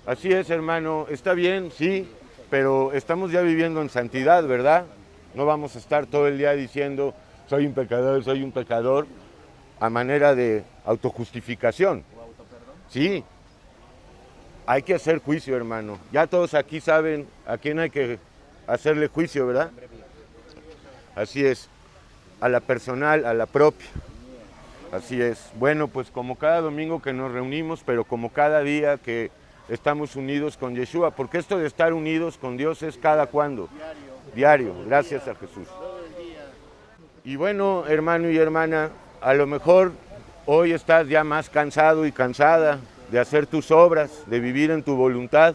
Así es, hermano, está bien, sí, pero estamos ya viviendo en santidad, ¿verdad? No vamos a estar todo el día diciendo, soy un pecador, a manera de autojustificación. Sí, hay que hacer juicio, hermano. Ya todos aquí saben a quién hay que hacerle juicio, ¿verdad? Así es, a la personal, a la propia. Así es. Bueno, pues como cada domingo que nos reunimos, pero como cada día que estamos unidos con Yeshua, porque esto de estar unidos con Dios es cada cuándo. Diario, gracias a Jesús. Y bueno, hermano y hermana, a lo mejor hoy estás ya más cansado y cansada de hacer tus obras, de vivir en tu voluntad,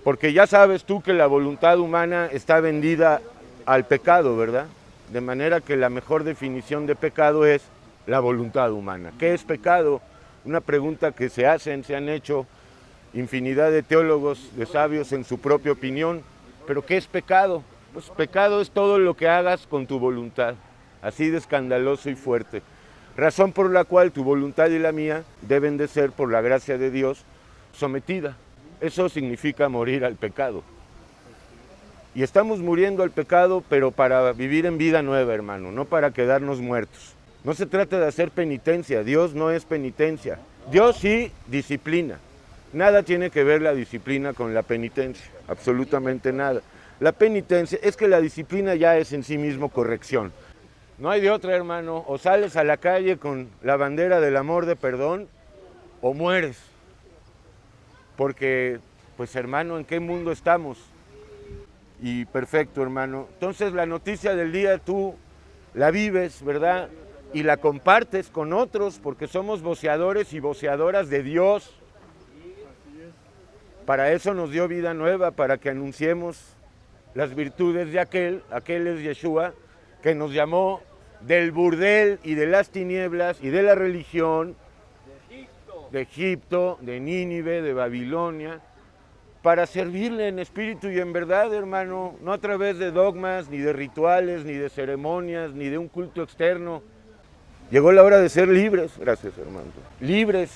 porque ya sabes tú que la voluntad humana está vendida al pecado, ¿verdad? De manera que la mejor definición de pecado es la voluntad humana. ¿Qué es pecado? Una pregunta que se han hecho infinidad de teólogos, de sabios en su propia opinión. ¿Pero qué es pecado? Pues pecado es todo lo que hagas con tu voluntad, así de escandaloso y fuerte. Razón por la cual tu voluntad y la mía deben de ser, por la gracia de Dios, sometida. Eso significa morir al pecado. Y estamos muriendo al pecado, pero para vivir en vida nueva, hermano, no para quedarnos muertos. No se trata de hacer penitencia, Dios no es penitencia. Dios sí disciplina. Nada tiene que ver la disciplina con la penitencia, absolutamente nada. La penitencia es que la disciplina ya es en sí mismo corrección. No hay de otra, hermano, o sales a la calle con la bandera del amor de perdón, o mueres. Porque, pues hermano, ¿en qué mundo estamos? Y perfecto, hermano. Entonces la noticia del día tú la vives, ¿verdad? Y la compartes con otros, porque somos voceadores y voceadoras de Dios. Para eso nos dio vida nueva, para que anunciemos las virtudes de aquel es Yeshua, que nos llamó del burdel y de las tinieblas y de la religión, de Egipto, de Nínive, de Babilonia, para servirle en espíritu y en verdad, hermano, no a través de dogmas, ni de rituales, ni de ceremonias, ni de un culto externo. Llegó la hora de ser libres, gracias, hermano, libres.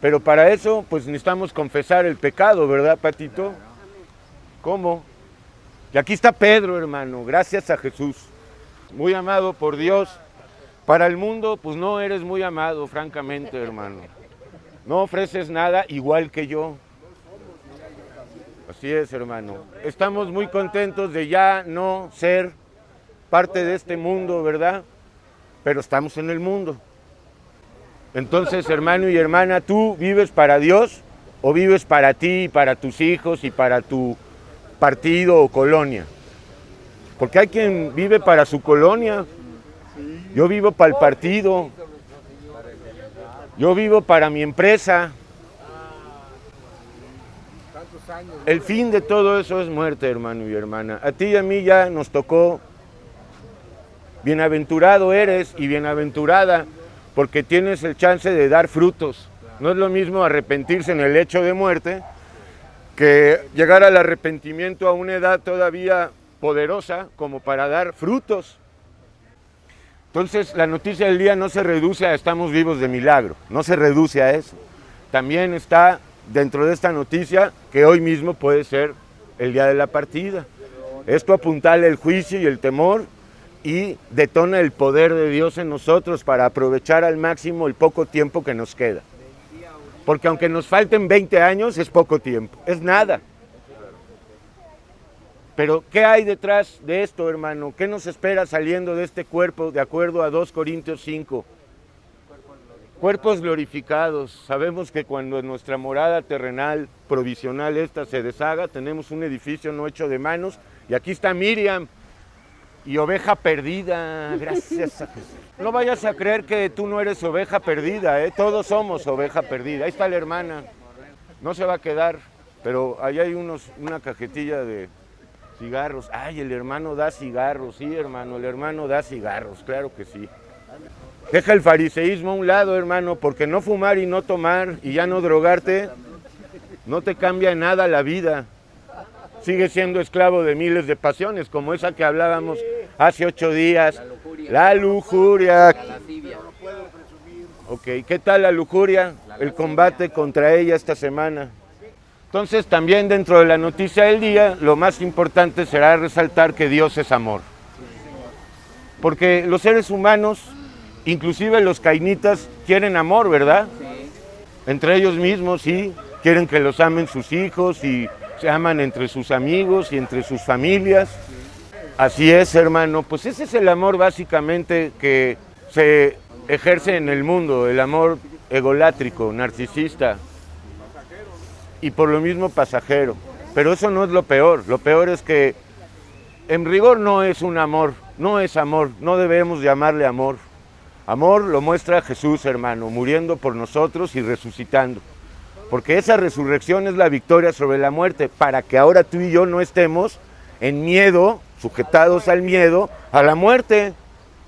Pero para eso, pues necesitamos confesar el pecado, ¿verdad, Patito? ¿Cómo? Y aquí está Pedro, hermano, gracias a Jesús. Muy amado por Dios. Para el mundo, pues no eres muy amado, francamente, hermano. No ofreces nada igual que yo. Así es, hermano. Estamos muy contentos de ya no ser parte de este mundo, ¿verdad? Pero estamos en el mundo. Entonces, hermano y hermana, ¿tú vives para Dios o vives para ti, para tus hijos y para tu partido o colonia? Porque hay quien vive para su colonia. Yo vivo para el partido. Yo vivo para mi empresa. El fin de todo eso es muerte, hermano y hermana. A ti y a mí ya nos tocó. Bienaventurado eres y bienaventurada, porque tienes el chance de dar frutos. No es lo mismo arrepentirse en el lecho de muerte que llegar al arrepentimiento a una edad todavía poderosa como para dar frutos. Entonces la noticia del día no se reduce a estamos vivos de milagro, no se reduce a eso. También está dentro de esta noticia que hoy mismo puede ser el día de la partida. Esto apuntala el juicio y el temor y detona el poder de Dios en nosotros para aprovechar al máximo el poco tiempo que nos queda. Porque aunque nos falten 20 años, es poco tiempo, es nada. Pero ¿qué hay detrás de esto, hermano? ¿Qué nos espera saliendo de este cuerpo, de acuerdo a 2 Corintios 5? Cuerpos glorificados. Sabemos que cuando nuestra morada terrenal, provisional, esta se deshaga, tenemos un edificio no hecho de manos, y aquí está Miriam, y oveja perdida, gracias a Jesús. No vayas a creer que tú no eres oveja perdida, ¿eh? Todos somos oveja perdida. Ahí está la hermana, no se va a quedar, pero ahí hay una cajetilla de cigarros. Ay, el hermano da cigarros, sí, hermano, el hermano da cigarros, claro que sí. Deja el fariseísmo a un lado, hermano, porque no fumar y no tomar y ya no drogarte no te cambia en nada la vida. Sigues siendo esclavo de miles de pasiones, como esa que hablábamos hace 8 días. La lujuria. Ok, ¿qué tal la lujuria? El combate contra ella esta semana. Entonces también dentro de la noticia del día, lo más importante será resaltar que Dios es amor. Porque los seres humanos, inclusive los cainitas, quieren amor, ¿verdad? Entre ellos mismos, sí, quieren que los amen sus hijos y se aman entre sus amigos y entre sus familias. Así es, hermano, pues ese es el amor básicamente que se ejerce en el mundo, el amor egolátrico, narcisista y por lo mismo pasajero. Pero eso no es lo peor es que en rigor no es un amor, no es amor, no debemos llamarle amor. Amor lo muestra Jesús, hermano, muriendo por nosotros y resucitando. Porque esa resurrección es la victoria sobre la muerte, para que ahora tú y yo no estemos en miedo, sujetados al miedo, a la muerte,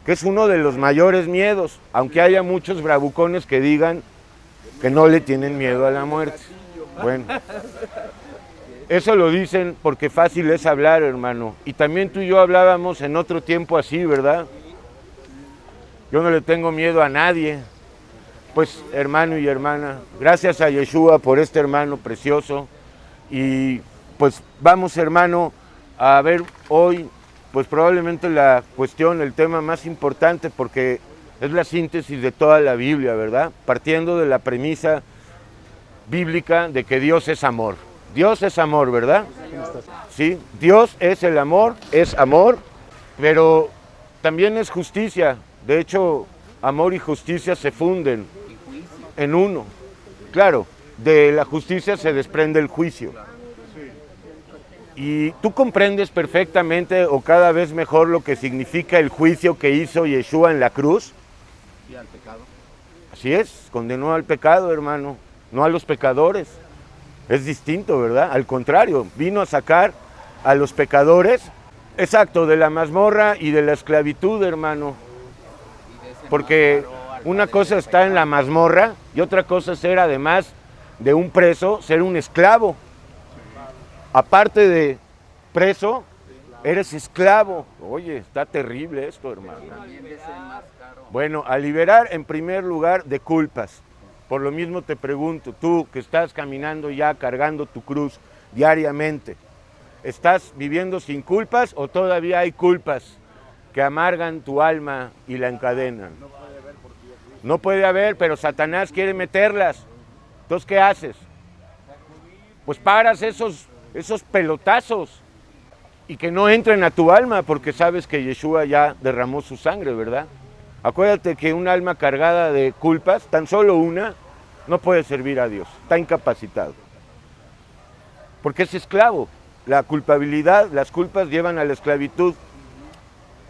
que es uno de los mayores miedos, aunque haya muchos bravucones que digan que no le tienen miedo a la muerte. Bueno, eso lo dicen porque fácil es hablar, hermano. Y también tú y yo hablábamos en otro tiempo así, ¿verdad? Yo no le tengo miedo a nadie. Pues, hermano y hermana, gracias a Yeshua por este hermano precioso. Y pues vamos, hermano, a ver hoy, pues probablemente la cuestión, el tema más importante, porque es la síntesis de toda la Biblia, ¿verdad? Partiendo de la premisa bíblica de que Dios es amor. Dios es amor, ¿verdad? Sí, Dios es el amor, pero también es justicia. De hecho, amor y justicia se funden en uno. Claro, de la justicia se desprende el juicio. Y tú comprendes perfectamente o cada vez mejor lo que significa el juicio que hizo Yeshua en la cruz. Y al pecado. Así es, condenó al pecado, hermano, no a los pecadores. Es distinto, ¿verdad? Al contrario, vino a sacar a los pecadores, exacto, de la mazmorra y de la esclavitud, hermano. Porque una cosa está en la mazmorra y otra cosa es ser, además de un preso, ser un esclavo. Aparte de preso, eres esclavo. Oye, está terrible esto, hermano. Bueno, a liberar en primer lugar de culpas. Por lo mismo te pregunto, tú que estás caminando ya cargando tu cruz diariamente, ¿estás viviendo sin culpas o todavía hay culpas que amargan tu alma y la encadenan? No puede haber, pero Satanás quiere meterlas. Entonces, ¿qué haces? Pues paras esos pelotazos y que no entren a tu alma, porque sabes que Yeshua ya derramó su sangre, ¿verdad? Acuérdate que un alma cargada de culpas, tan solo una, no puede servir a Dios, está incapacitado. Porque es esclavo. La culpabilidad, las culpas llevan a la esclavitud,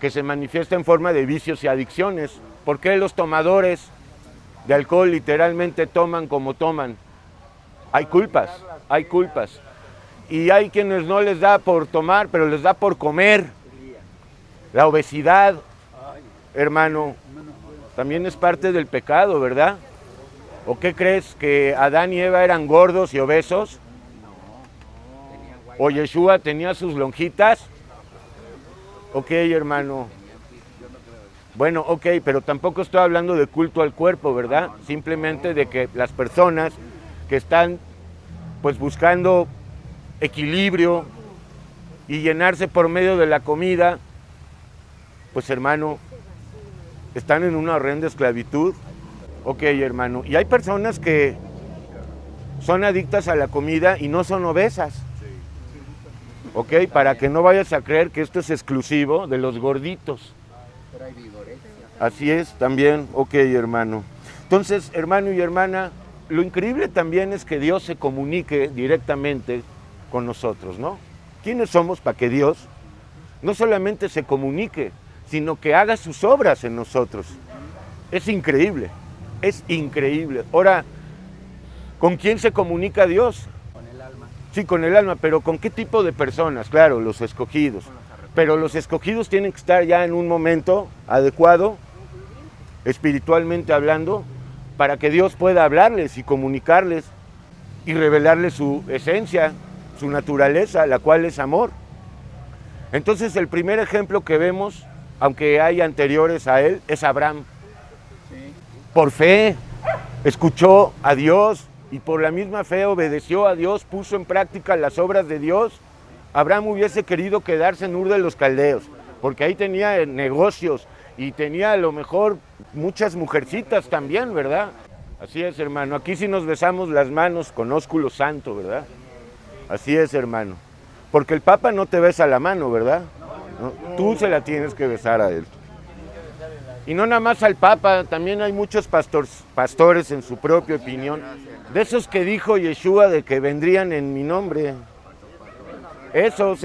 que se manifiesta en forma de vicios y adicciones. ¿Por qué los tomadores de alcohol literalmente toman como toman? Hay culpas, hay culpas. Y hay quienes no les da por tomar, pero les da por comer. La obesidad, hermano, también es parte del pecado, ¿verdad? ¿O qué crees? ¿Que Adán y Eva eran gordos y obesos? ¿O Yeshua tenía sus lonjitas? Ok, hermano. Bueno, ok, pero tampoco estoy hablando de culto al cuerpo, ¿verdad? Simplemente de que las personas que están pues buscando equilibrio y llenarse por medio de la comida, pues hermano, están en una horrenda esclavitud. Ok, hermano, y hay personas que son adictas a la comida y no son obesas. Ok, para que no vayas a creer que esto es exclusivo de los gorditos. Así es, también, ok, hermano. Entonces, hermano y hermana, lo increíble también es que Dios se comunique directamente con nosotros, ¿no? ¿Quiénes somos para que Dios no solamente se comunique, sino que haga sus obras en nosotros? Es increíble, es increíble. Ahora, ¿con quién se comunica Dios? Con el alma. Sí, con el alma, pero ¿con qué tipo de personas? Claro, los escogidos. Pero los escogidos tienen que estar ya en un momento adecuado, espiritualmente hablando, para que Dios pueda hablarles y comunicarles y revelarles su esencia, su naturaleza, la cual es amor. Entonces el primer ejemplo que vemos, aunque hay anteriores a él, es Abraham. por fe, escuchó a Dios y por la misma fe obedeció a Dios, puso en práctica las obras de Dios, Abraham hubiese querido quedarse en Ur de los Caldeos, porque ahí tenía negocios y tenía a lo mejor muchas mujercitas también, ¿verdad? Así es, hermano. Aquí sí nos besamos las manos con ósculo santo, ¿verdad? Así es, hermano. Porque el Papa no te besa la mano, ¿verdad? No, tú se la tienes que besar a él. Y no nada más al Papa, también hay muchos pastores en su propia opinión, de esos que dijo Yeshua de que vendrían en mi nombre. Esos.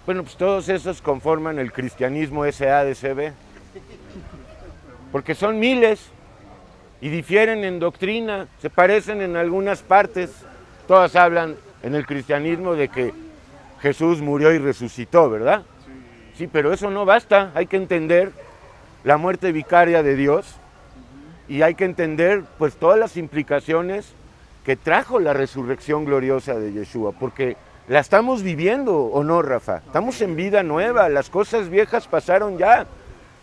Bueno, pues todos esos conforman el cristianismo SADCB. Porque son miles y difieren en doctrina, se parecen en algunas partes. Todas hablan en el cristianismo de que Jesús murió y resucitó, ¿verdad? Sí, pero eso no basta, hay que entender la muerte vicaria de Dios y hay que entender pues todas las implicaciones que trajo la resurrección gloriosa de Yeshua, porque la estamos viviendo, ¿o no, Rafa? Estamos en vida nueva, las cosas viejas pasaron ya.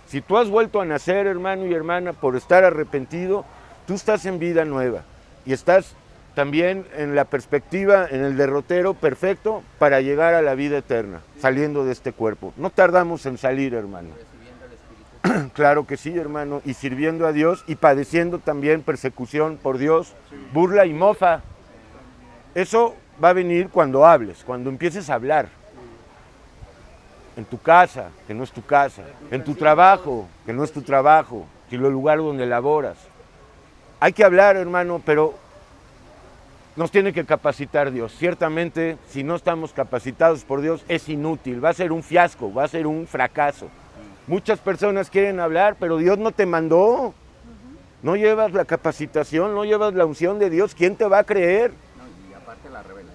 Si tú has vuelto a nacer, hermano y hermana, por estar arrepentido, tú estás en vida nueva y estás también en la perspectiva, en el derrotero perfecto para llegar a la vida eterna, saliendo de este cuerpo. No tardamos en salir, hermano. Claro que sí, hermano, y sirviendo a Dios y padeciendo también persecución por Dios, burla y mofa. Eso va a venir cuando hables, cuando empieces a hablar. En tu casa, que no es tu casa, en tu trabajo, que no es tu trabajo, sino el lugar donde laboras. Hay que hablar, hermano, pero nos tiene que capacitar Dios. Ciertamente, si no estamos capacitados por Dios, es inútil, va a ser un fiasco, va a ser un fracaso. Muchas personas quieren hablar, pero Dios no te mandó. No llevas la capacitación, no llevas la unción de Dios, ¿quién te va a creer? No, y aparte la revelación.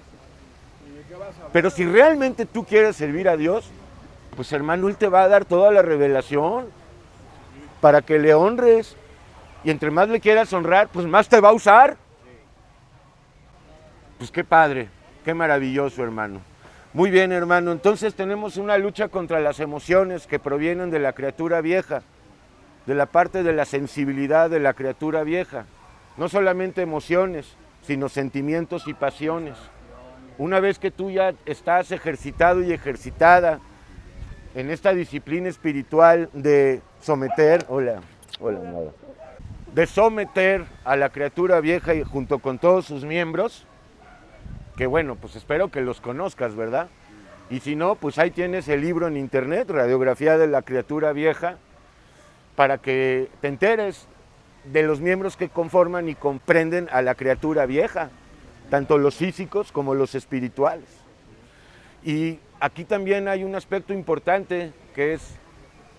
Pero si realmente tú quieres servir a Dios, pues hermano, Él te va a dar toda la revelación para que le honres. Y entre más le quieras honrar, pues más te va a usar. Pues qué padre, qué maravilloso, hermano. Muy bien, hermano, entonces tenemos una lucha contra las emociones que provienen de la criatura vieja, de la parte de la sensibilidad de la criatura vieja. No solamente emociones, sino sentimientos y pasiones. Una vez que tú ya estás ejercitado y ejercitada en esta disciplina espiritual de someter, de someter a la criatura vieja y junto con todos sus miembros, que bueno, pues espero que los conozcas, ¿verdad? Y si no, pues ahí tienes el libro en internet, Radiografía de la criatura vieja, para que te enteres de los miembros que conforman y comprenden a la criatura vieja, tanto los físicos como los espirituales. Y aquí también hay un aspecto importante que es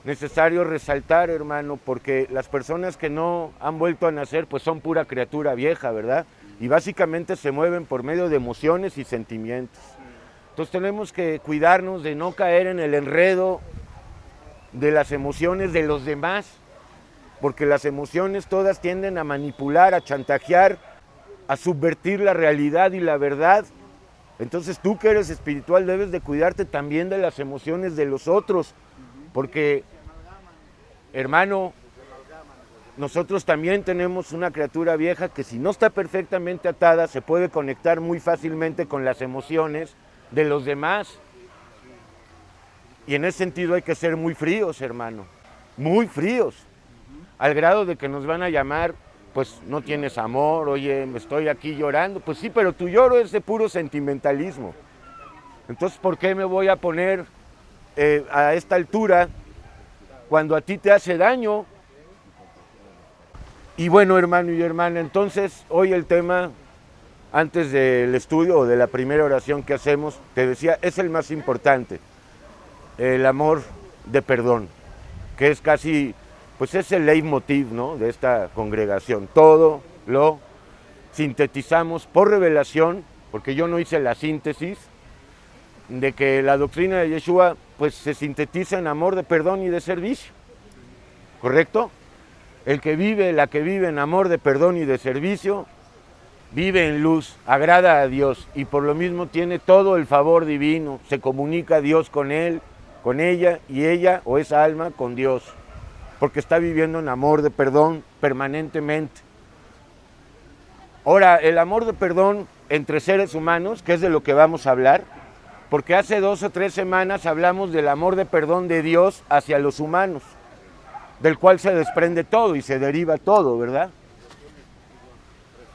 necesario resaltar, hermano, porque las personas que no han vuelto a nacer, pues son pura criatura vieja, ¿verdad? Y básicamente se mueven por medio de emociones y sentimientos. Entonces tenemos que cuidarnos de no caer en el enredo de las emociones de los demás, porque las emociones todas tienden a manipular, a chantajear, a subvertir la realidad y la verdad. Entonces tú que eres espiritual debes de cuidarte también de las emociones de los otros, porque, hermano, nosotros también tenemos una criatura vieja que si no está perfectamente atada se puede conectar muy fácilmente con las emociones de los demás. Y en ese sentido hay que ser muy fríos, hermano, muy fríos, al grado de que nos van a llamar, pues no tienes amor, oye, me estoy aquí llorando. Pues sí, pero tu lloro es de puro sentimentalismo. Entonces, ¿por qué me voy a poner a esta altura cuando a ti te hace daño? Y bueno, hermano y hermana, entonces hoy el tema, antes del estudio o de la primera oración que hacemos, te decía, es el más importante, el amor de perdón, que es casi, pues es el leitmotiv, ¿no?, de esta congregación. Todo lo sintetizamos por revelación, porque yo no hice la síntesis, de que la doctrina de Yeshua pues se sintetiza en amor de perdón y de servicio, ¿correcto? El que vive, la que vive en amor de perdón y de servicio, vive en luz, agrada a Dios y por lo mismo tiene todo el favor divino, se comunica Dios con él, con ella y ella o esa alma con Dios. porque está viviendo en amor de perdón permanentemente. Ahora, el amor de perdón entre seres humanos, que es de lo que vamos a hablar, porque hace 2 o 3 semanas hablamos del amor de perdón de Dios hacia los humanos, del cual se desprende todo y se deriva todo, ¿verdad?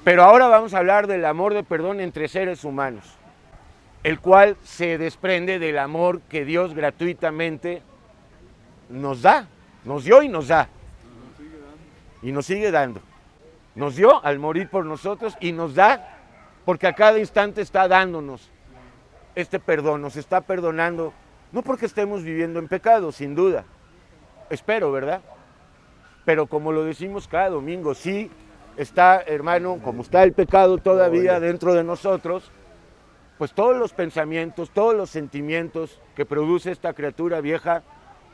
Pero ahora vamos a hablar del amor de perdón entre seres humanos, el cual se desprende del amor que Dios gratuitamente nos da, nos dio y nos da, y nos sigue dando. Nos dio al morir por nosotros y nos da porque a cada instante está dándonos este perdón, nos está perdonando, no porque estemos viviendo en pecado, sin duda, espero, ¿verdad? Pero como lo decimos cada domingo, sí está, hermano, como está el pecado todavía dentro de nosotros, pues todos los pensamientos, todos los sentimientos que produce esta criatura vieja,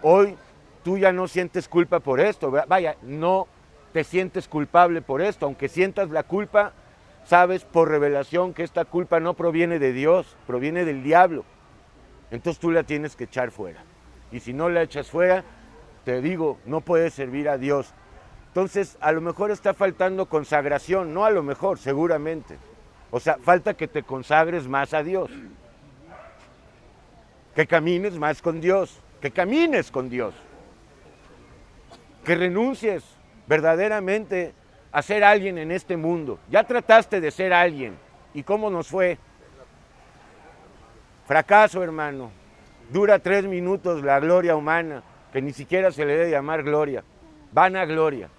hoy tú ya no sientes culpa por esto, ¿verdad? Vaya, no te sientes culpable por esto, aunque sientas la culpa, sabes por revelación que esta culpa no proviene de Dios, proviene del diablo. Entonces tú la tienes que echar fuera. Y si no la echas fuera, te digo, no puedes servir a Dios. Entonces, a lo mejor está faltando consagración, no a lo mejor, seguramente. O sea, falta que te consagres más a Dios. Que camines más con Dios, que camines con Dios. Que renuncies verdaderamente a ser alguien en este mundo. Ya trataste de ser alguien. ¿Y cómo nos fue? Fracaso, hermano. Dura 3 minutos la gloria humana, que ni siquiera se le debe llamar gloria. Vanagloria.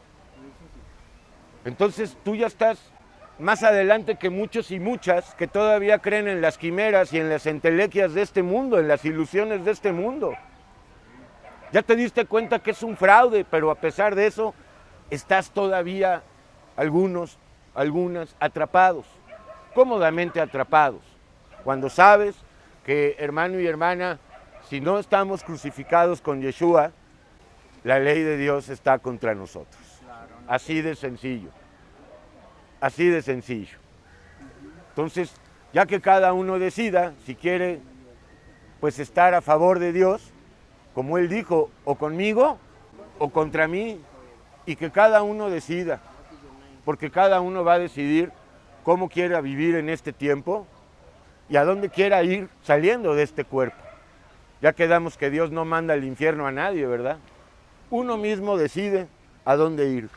Entonces tú ya estás más adelante que muchos y muchas que todavía creen en las quimeras y en las entelequias de este mundo, en las ilusiones de este mundo. Ya te diste cuenta que es un fraude, pero a pesar de eso, estás todavía algunas atrapados, cómodamente atrapados, cuando sabes que, hermano y hermana, si no estamos crucificados con Yeshua, la ley de Dios está contra nosotros. Así de sencillo, así de sencillo. Entonces, ya que cada uno decida si quiere, pues estar a favor de Dios, como Él dijo, o conmigo o contra mí, y que cada uno decida, porque cada uno va a decidir cómo quiera vivir en este tiempo y a dónde quiera ir saliendo de este cuerpo. Ya quedamos que Dios no manda al infierno a nadie, ¿verdad? Uno mismo decide a dónde ir.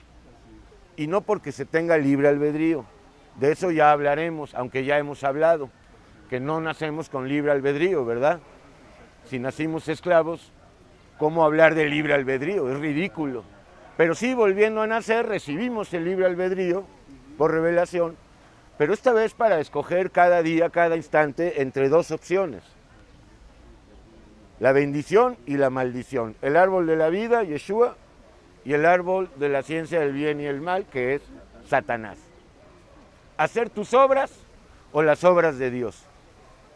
Y no porque se tenga libre albedrío. De eso ya hablaremos, aunque ya hemos hablado, que no nacemos con libre albedrío, ¿verdad? Si nacimos esclavos, ¿cómo hablar de libre albedrío? Es ridículo. Pero sí, volviendo a nacer, recibimos el libre albedrío por revelación, pero esta vez para escoger cada día, cada instante, entre 2 opciones. La bendición y la maldición. El árbol de la vida, Yeshua, y el árbol de la ciencia del bien y el mal, que es Satanás. Hacer tus obras o las obras de Dios.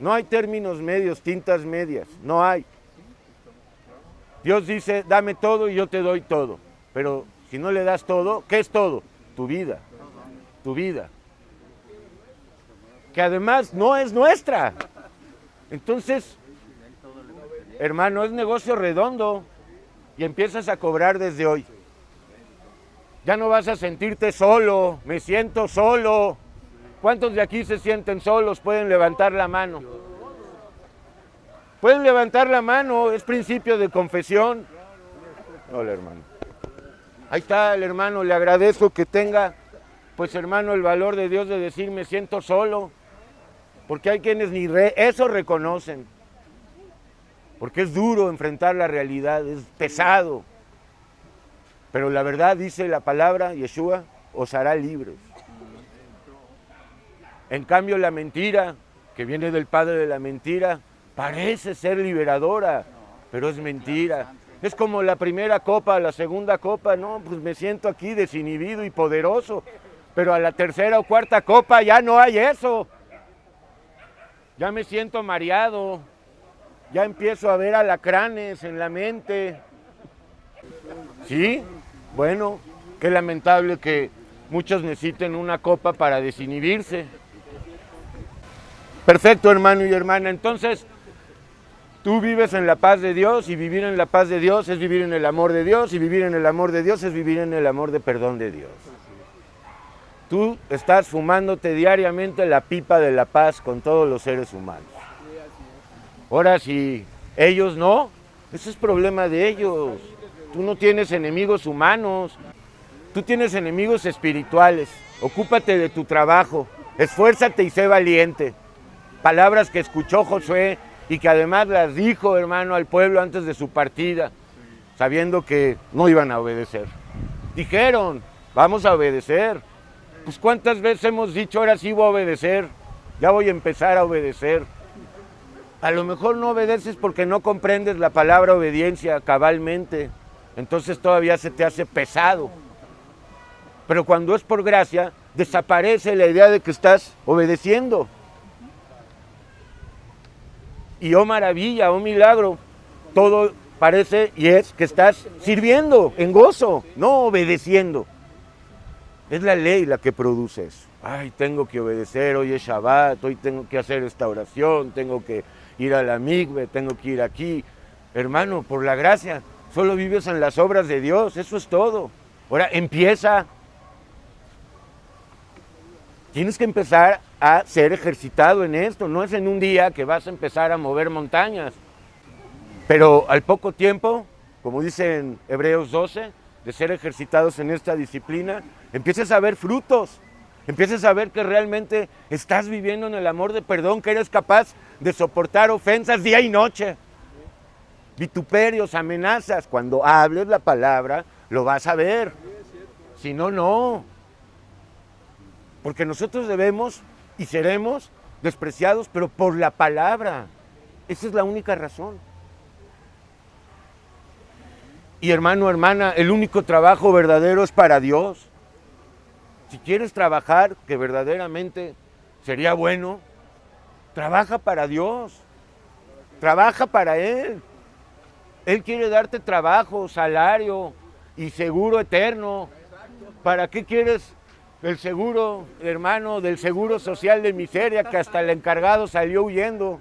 No hay términos medios, tintas medias, no hay. Dios dice, dame todo y yo te doy todo. Pero si no le das todo, ¿qué es todo? Tu vida, tu vida. Que además no es nuestra. Entonces, hermano, es negocio redondo y empiezas a cobrar desde hoy. Ya no vas a sentirte solo, me siento solo. ¿Cuántos de aquí se sienten solos? Pueden levantar la mano. Pueden levantar la mano, es principio de confesión. Hola, hermano. Ahí está el hermano, le agradezco que tenga, pues hermano, el valor de Dios de decir me siento solo, porque hay quienes ni eso reconocen, porque es duro enfrentar la realidad, es pesado, pero la verdad dice la palabra, Yeshua, os hará libres. En cambio la mentira, que viene del padre de la mentira, parece ser liberadora, pero es mentira. Es como la primera copa, la segunda copa, no, pues me siento aquí desinhibido y poderoso, pero a la tercera o cuarta copa ya no hay eso. Ya me siento mareado, ya empiezo a ver alacranes en la mente. Sí, bueno, qué lamentable que muchos necesiten una copa para desinhibirse. Perfecto, hermano y hermana, entonces Tú vives en la paz de Dios y vivir en la paz de Dios es vivir en el amor de Dios y vivir en el amor de Dios es vivir en el amor de perdón de Dios. Tú estás fumándote diariamente la pipa de la paz con todos los seres humanos. Ahora, si ellos no, ese es problema de ellos. Tú no tienes enemigos humanos, tú tienes enemigos espirituales. Ocúpate de tu trabajo, esfuérzate y sé valiente. Palabras que escuchó Josué y que además las dijo, hermano, al pueblo antes de su partida, sabiendo que no iban a obedecer. Dijeron, vamos a obedecer. Pues ¿cuántas veces hemos dicho, ahora sí voy a obedecer? Ya voy a empezar a obedecer. A lo mejor no obedeces porque no comprendes la palabra obediencia cabalmente. Entonces todavía se te hace pesado. Pero cuando es por gracia, desaparece la idea de que estás obedeciendo. Y oh maravilla, oh milagro, todo parece y es que estás sirviendo en gozo, no obedeciendo. Es la ley la que produce eso. Ay, tengo que obedecer, hoy es Shabbat, hoy tengo que hacer esta oración, tengo que ir a la migbe, tengo que ir aquí. Hermano, por la gracia, solo vives en las obras de Dios, eso es todo. Ahora empieza. Tienes que empezar a ser ejercitado en esto, no es en un día que vas a empezar a mover montañas. Pero al poco tiempo, como dice en Hebreos 12, de ser ejercitados en esta disciplina, empiezas a ver frutos, empiezas a ver que realmente estás viviendo en el amor de perdón, que eres capaz de soportar ofensas día y noche, vituperios, amenazas. Cuando hables la palabra, lo vas a ver, si no, no. Porque nosotros debemos y seremos despreciados, pero por la palabra. Esa es la única razón. Y hermano, hermana, el único trabajo verdadero es para Dios. Si quieres trabajar, que verdaderamente sería bueno, trabaja para Dios. Trabaja para Él. Él quiere darte trabajo, salario y seguro eterno. ¿Para qué quieres el seguro, hermano, del seguro social de miseria que hasta el encargado salió huyendo?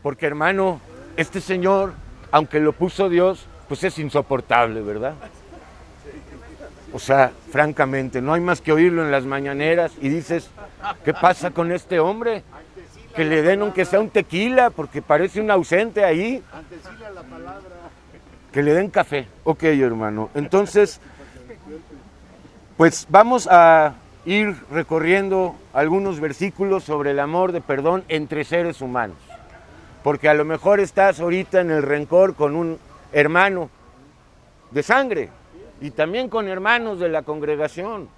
Porque, hermano, este señor, aunque lo puso Dios, pues es insoportable, ¿verdad? O sea, francamente, no hay más que oírlo en las mañaneras y dices, ¿qué pasa con este hombre? Que le den aunque sea un tequila, porque parece un ausente ahí. Que le den café. Ok, hermano. Entonces, pues vamos a ir recorriendo algunos versículos sobre el amor de perdón entre seres humanos. Porque a lo mejor estás ahorita en el rencor con un hermano de sangre y también con hermanos de la congregación.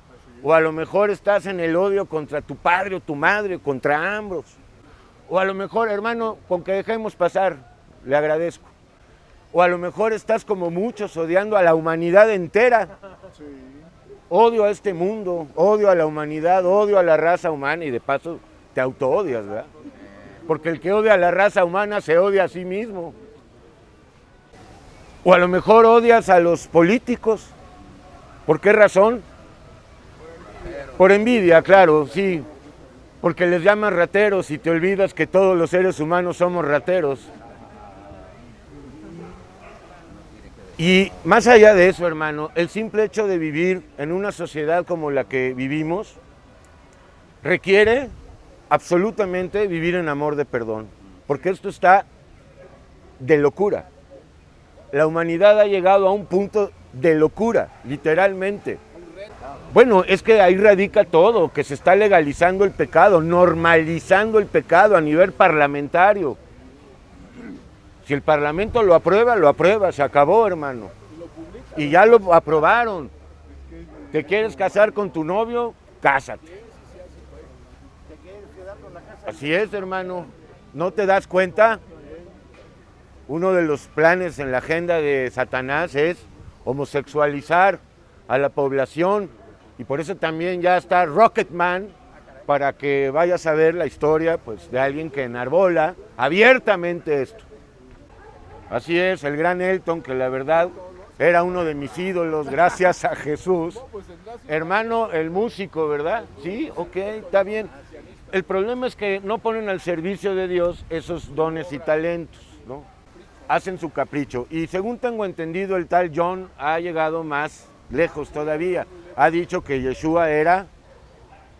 O a lo mejor estás en el odio contra tu padre o tu madre, contra ambos. O a lo mejor, hermano, con que dejemos pasar, le agradezco. O a lo mejor estás como muchos odiando a la humanidad entera. Odio a este mundo, odio a la humanidad, odio a la raza humana y de paso te auto-odias, ¿verdad? Porque el que odia a la raza humana se odia a sí mismo. O a lo mejor odias a los políticos. ¿Por qué razón? Por envidia, claro, sí. Porque les llaman rateros y te olvidas que todos los seres humanos somos rateros. Y más allá de eso, hermano, el simple hecho de vivir en una sociedad como la que vivimos requiere absolutamente vivir en amor de perdón, porque esto está de locura. La humanidad ha llegado a un punto de locura, literalmente. Bueno, es que ahí radica todo, que se está legalizando el pecado, normalizando el pecado a nivel parlamentario. Si el Parlamento lo aprueba, se acabó, hermano. Y ya lo aprobaron. ¿Te quieres casar con tu novio? Cásate. Así es, hermano. ¿No te das cuenta? Uno de los planes en la agenda de Satanás es homosexualizar a la población. Y por eso también ya está Rocketman, para que vayas a ver la historia pues, de alguien que enarbola abiertamente esto. Así es, el gran Elton, que la verdad era uno de mis ídolos, gracias a Jesús. Hermano, el músico, ¿verdad? Sí, ok, está bien. El problema es que no ponen al servicio de Dios esos dones y talentos, ¿no? Hacen su capricho. Y según tengo entendido, el tal John ha llegado más lejos todavía. Ha dicho que Yeshua era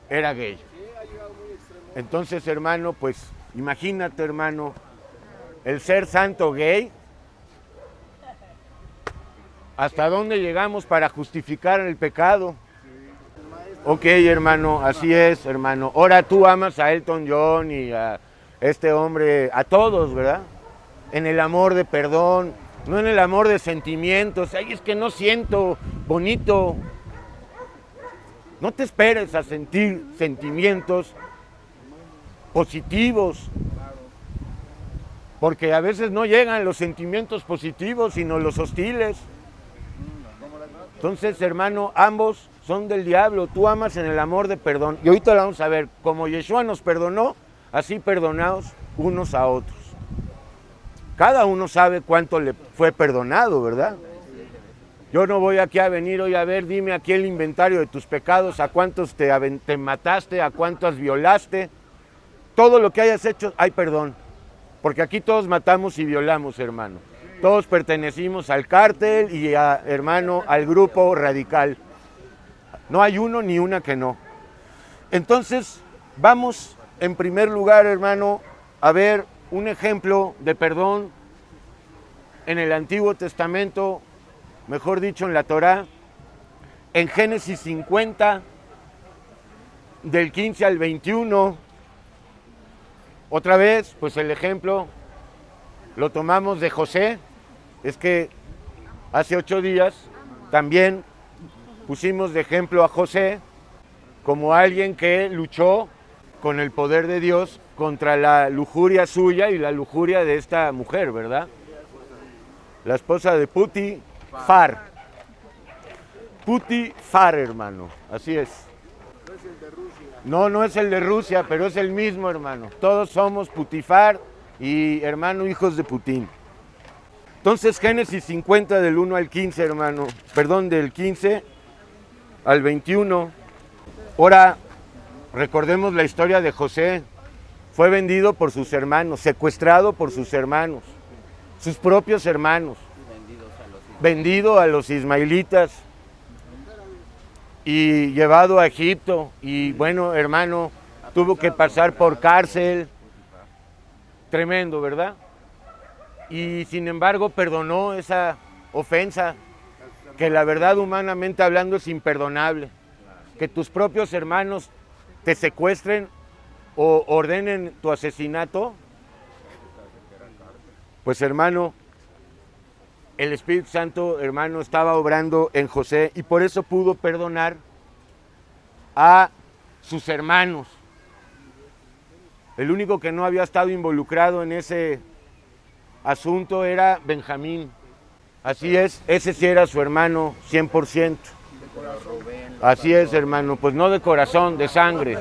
gay. Entonces, hermano, pues imagínate, hermano, el ser santo gay. ¿Hasta dónde llegamos para justificar el pecado? Ok, hermano, así es, hermano. Ahora tú amas a Elton John y a este hombre, a todos, ¿verdad? En el amor de perdón, no en el amor de sentimientos. Ay, es que no siento bonito. No te esperes a sentir sentimientos positivos, porque a veces no llegan los sentimientos positivos, sino los hostiles. Entonces, hermano, ambos son del diablo. Tú amas en el amor de perdón. Y ahorita lo vamos a ver. Como Yeshua nos perdonó, así perdonaos unos a otros. Cada uno sabe cuánto le fue perdonado, ¿verdad? Yo no voy aquí a venir hoy a ver, dime aquí el inventario de tus pecados, a cuántos te mataste, a cuántos violaste. Todo lo que hayas hecho, hay perdón. Porque aquí todos matamos y violamos, hermano. Todos pertenecimos al cártel y, hermano, al grupo radical. No hay uno ni una que no. Entonces, vamos en primer lugar, hermano, a ver un ejemplo de perdón en el Antiguo Testamento, mejor dicho, en la Torá, en Génesis 50, del 15 al 21. Otra vez, pues el ejemplo lo tomamos de José. Es que hace 8 días también pusimos de ejemplo a José como alguien que luchó con el poder de Dios contra la lujuria suya y la lujuria de esta mujer, ¿verdad? La esposa de Putifar. Putifar, hermano, así es. No es el de Rusia. No, no es el de Rusia, pero es el mismo, hermano. Todos somos Putifar y, hermano, hijos de Putin. Entonces, Génesis 50 del 1 al 15, hermano. Perdón, del 15 al 21. Ahora, recordemos la historia de José. Fue vendido por sus hermanos, secuestrado por sus hermanos, sus propios hermanos. Vendido a los ismaelitas y llevado a Egipto. Y bueno, hermano, tuvo que pasar por cárcel. Tremendo, ¿verdad? Y sin embargo perdonó esa ofensa, que la verdad, humanamente hablando, es imperdonable. Que tus propios hermanos te secuestren o ordenen tu asesinato, pues, hermano, el Espíritu Santo, hermano, estaba obrando en José y por eso pudo perdonar a sus hermanos. El único que no había estado involucrado en ese asunto era Benjamín. Así es, ese sí era su hermano 100%. Así es, hermano, pues no de corazón, de sangre,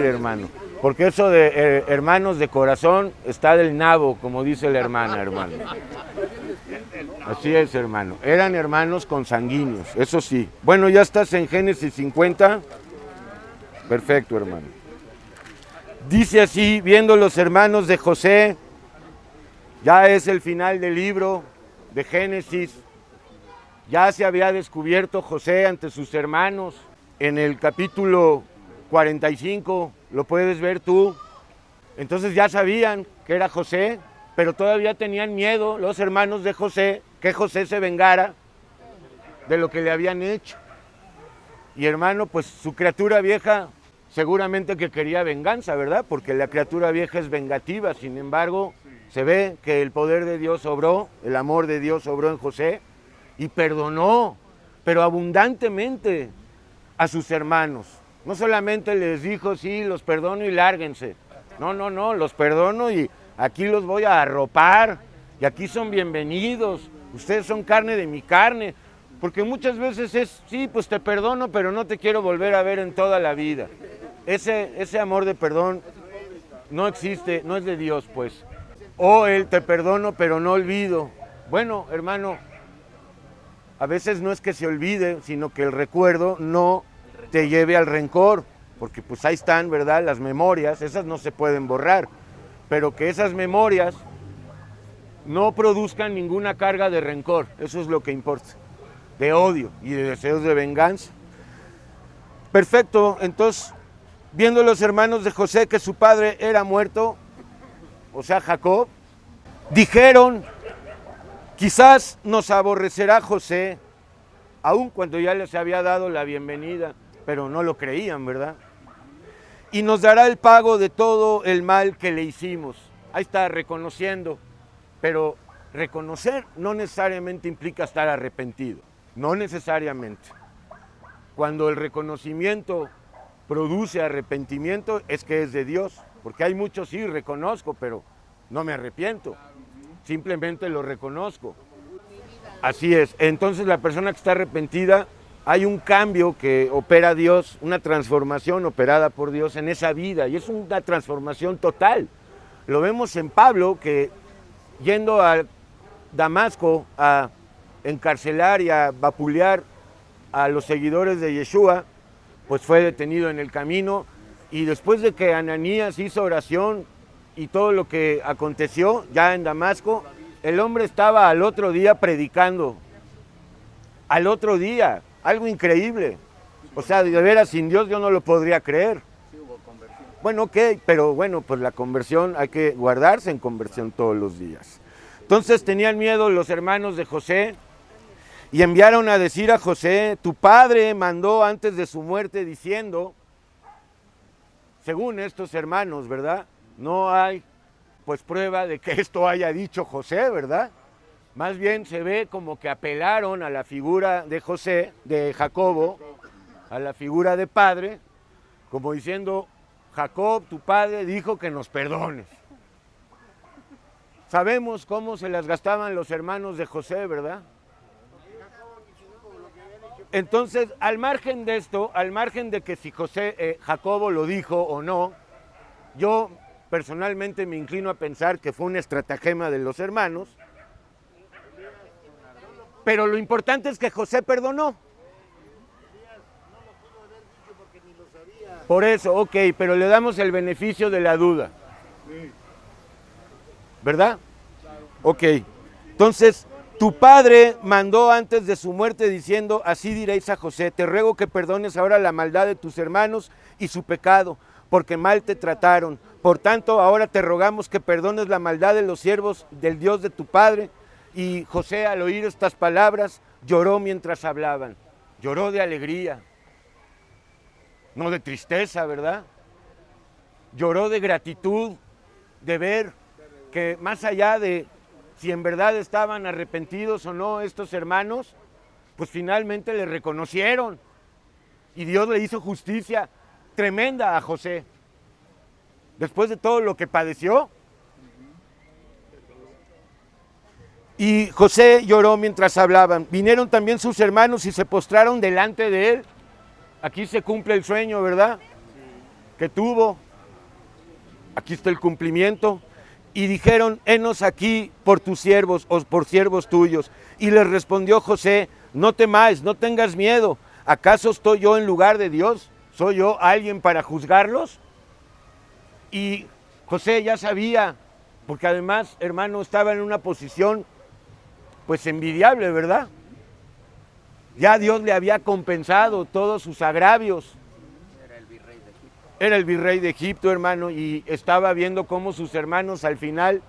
hermano. Porque eso de hermanos de corazón está del nabo, como dice la hermana, hermano. Así es, hermano. Eran hermanos consanguíneos, eso sí. Bueno, ya estás en Génesis 50. Perfecto, hermano. Dice así, viendo los hermanos de José, ya es el final del libro de Génesis, ya se había descubierto José ante sus hermanos. En el capítulo 45, lo puedes ver tú. Entonces ya sabían que era José, pero todavía tenían miedo los hermanos de José, que José se vengara de lo que le habían hecho. Y, hermano, pues su criatura vieja seguramente que quería venganza, ¿verdad? Porque la criatura vieja es vengativa. Sin embargo, se ve que el poder de Dios obró, el amor de Dios obró en José y perdonó, pero abundantemente, a sus hermanos. No solamente les dijo, sí, los perdono y lárguense. No, los perdono y aquí los voy a arropar y aquí son bienvenidos. Ustedes son carne de mi carne. Porque muchas veces es, sí, pues te perdono, pero no te quiero volver a ver en toda la vida. Ese amor de perdón no existe, no es de Dios, pues. O el te perdono, pero no olvido. Bueno, hermano, a veces no es que se olvide, sino que el recuerdo no te lleve al rencor. porque pues ahí están, ¿verdad? Las memorias, esas no se pueden borrar, pero que esas memorias no produzcan ninguna carga de rencor, eso es lo que importa, de odio y de deseos de venganza. Perfecto, entonces, viendo los hermanos de José que su padre era muerto, o sea, Jacob, dijeron, quizás nos aborrecerá José, aun cuando ya les había dado la bienvenida, pero no lo creían, ¿verdad? Y nos dará el pago de todo el mal que le hicimos. Ahí está, reconociendo, pero reconocer no necesariamente implica estar arrepentido, no necesariamente. Cuando el reconocimiento produce arrepentimiento es que es de Dios, porque hay muchos, sí, reconozco, pero no me arrepiento, simplemente lo reconozco. Así es, entonces la persona que está arrepentida, hay un cambio que opera Dios, una transformación operada por Dios en esa vida, y es una transformación total. Lo vemos en Pablo, que yendo a Damasco a encarcelar y a vapulear a los seguidores de Yeshua, pues fue detenido en el camino, y después de que Ananías hizo oración y todo lo que aconteció ya en Damasco, el hombre estaba al otro día predicando, al otro día, algo increíble. O sea, de veras, sin Dios yo no lo podría creer. Sí hubo conversión. Bueno, ok, pero bueno, pues la conversión, hay que guardarse en conversión todos los días. Entonces tenían miedo los hermanos de José y enviaron a decir a José, tu padre mandó antes de su muerte diciendo, según estos hermanos, ¿verdad? No hay pues prueba de que esto haya dicho José, ¿verdad? Más bien se ve como que apelaron a la figura de José, de Jacobo, a la figura de padre, como diciendo, Jacob, tu padre, dijo que nos perdones. Sabemos cómo se las gastaban los hermanos de José, ¿verdad? Entonces, al margen de esto, al margen de que si Jacobo lo dijo o no, yo personalmente me inclino a pensar que fue un estratagema de los hermanos, pero lo importante es que José perdonó. Por eso, ok, pero le damos el beneficio de la duda. ¿Verdad? Ok, entonces tu padre mandó antes de su muerte diciendo, así diréis a José, te ruego que perdones ahora la maldad de tus hermanos y su pecado, porque mal te trataron. Por tanto, ahora te rogamos que perdones la maldad de los siervos del Dios de tu padre. Y José, al oír estas palabras, lloró mientras hablaban. Lloró de alegría, no de tristeza, ¿verdad? Lloró de gratitud, de ver que más allá de si en verdad estaban arrepentidos o no estos hermanos, pues finalmente le reconocieron. Y Dios le hizo justicia tremenda a José. Después de todo lo que padeció. Y José lloró mientras hablaban. Vinieron también sus hermanos y se postraron delante de él. Aquí se cumple el sueño, ¿verdad? Que tuvo. Aquí está el cumplimiento. Y dijeron, henos aquí por tus siervos o por siervos tuyos. Y les respondió José, no temáis, no tengas miedo. ¿Acaso estoy yo en lugar de Dios? ¿Soy yo alguien para juzgarlos? Y José ya sabía, porque además, hermano, estaba en una posición pues envidiable, ¿verdad? Ya Dios le había compensado todos sus agravios. Era el virrey de Egipto. Era el virrey de Egipto, hermano, y estaba viendo cómo sus hermanos al final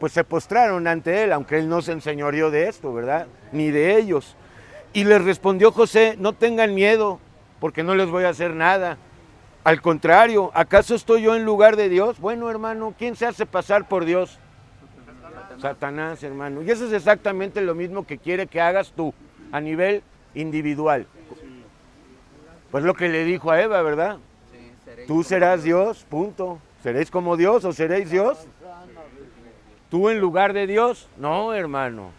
pues se postraron ante él, aunque él no se enseñoreó de esto, ¿verdad? Ni de ellos. Y les respondió José, no tengan miedo, porque no les voy a hacer nada. Al contrario, ¿acaso estoy yo en lugar de Dios? Bueno, hermano, ¿quién se hace pasar por Dios? Satanás, hermano. Y eso es exactamente lo mismo que quiere que hagas tú, a nivel individual. Pues lo que le dijo a Eva, ¿verdad? Sí, Tú serás Dios, punto. ¿Seréis como Dios o seréis Dios? ¿Tú en lugar de Dios? No, hermano.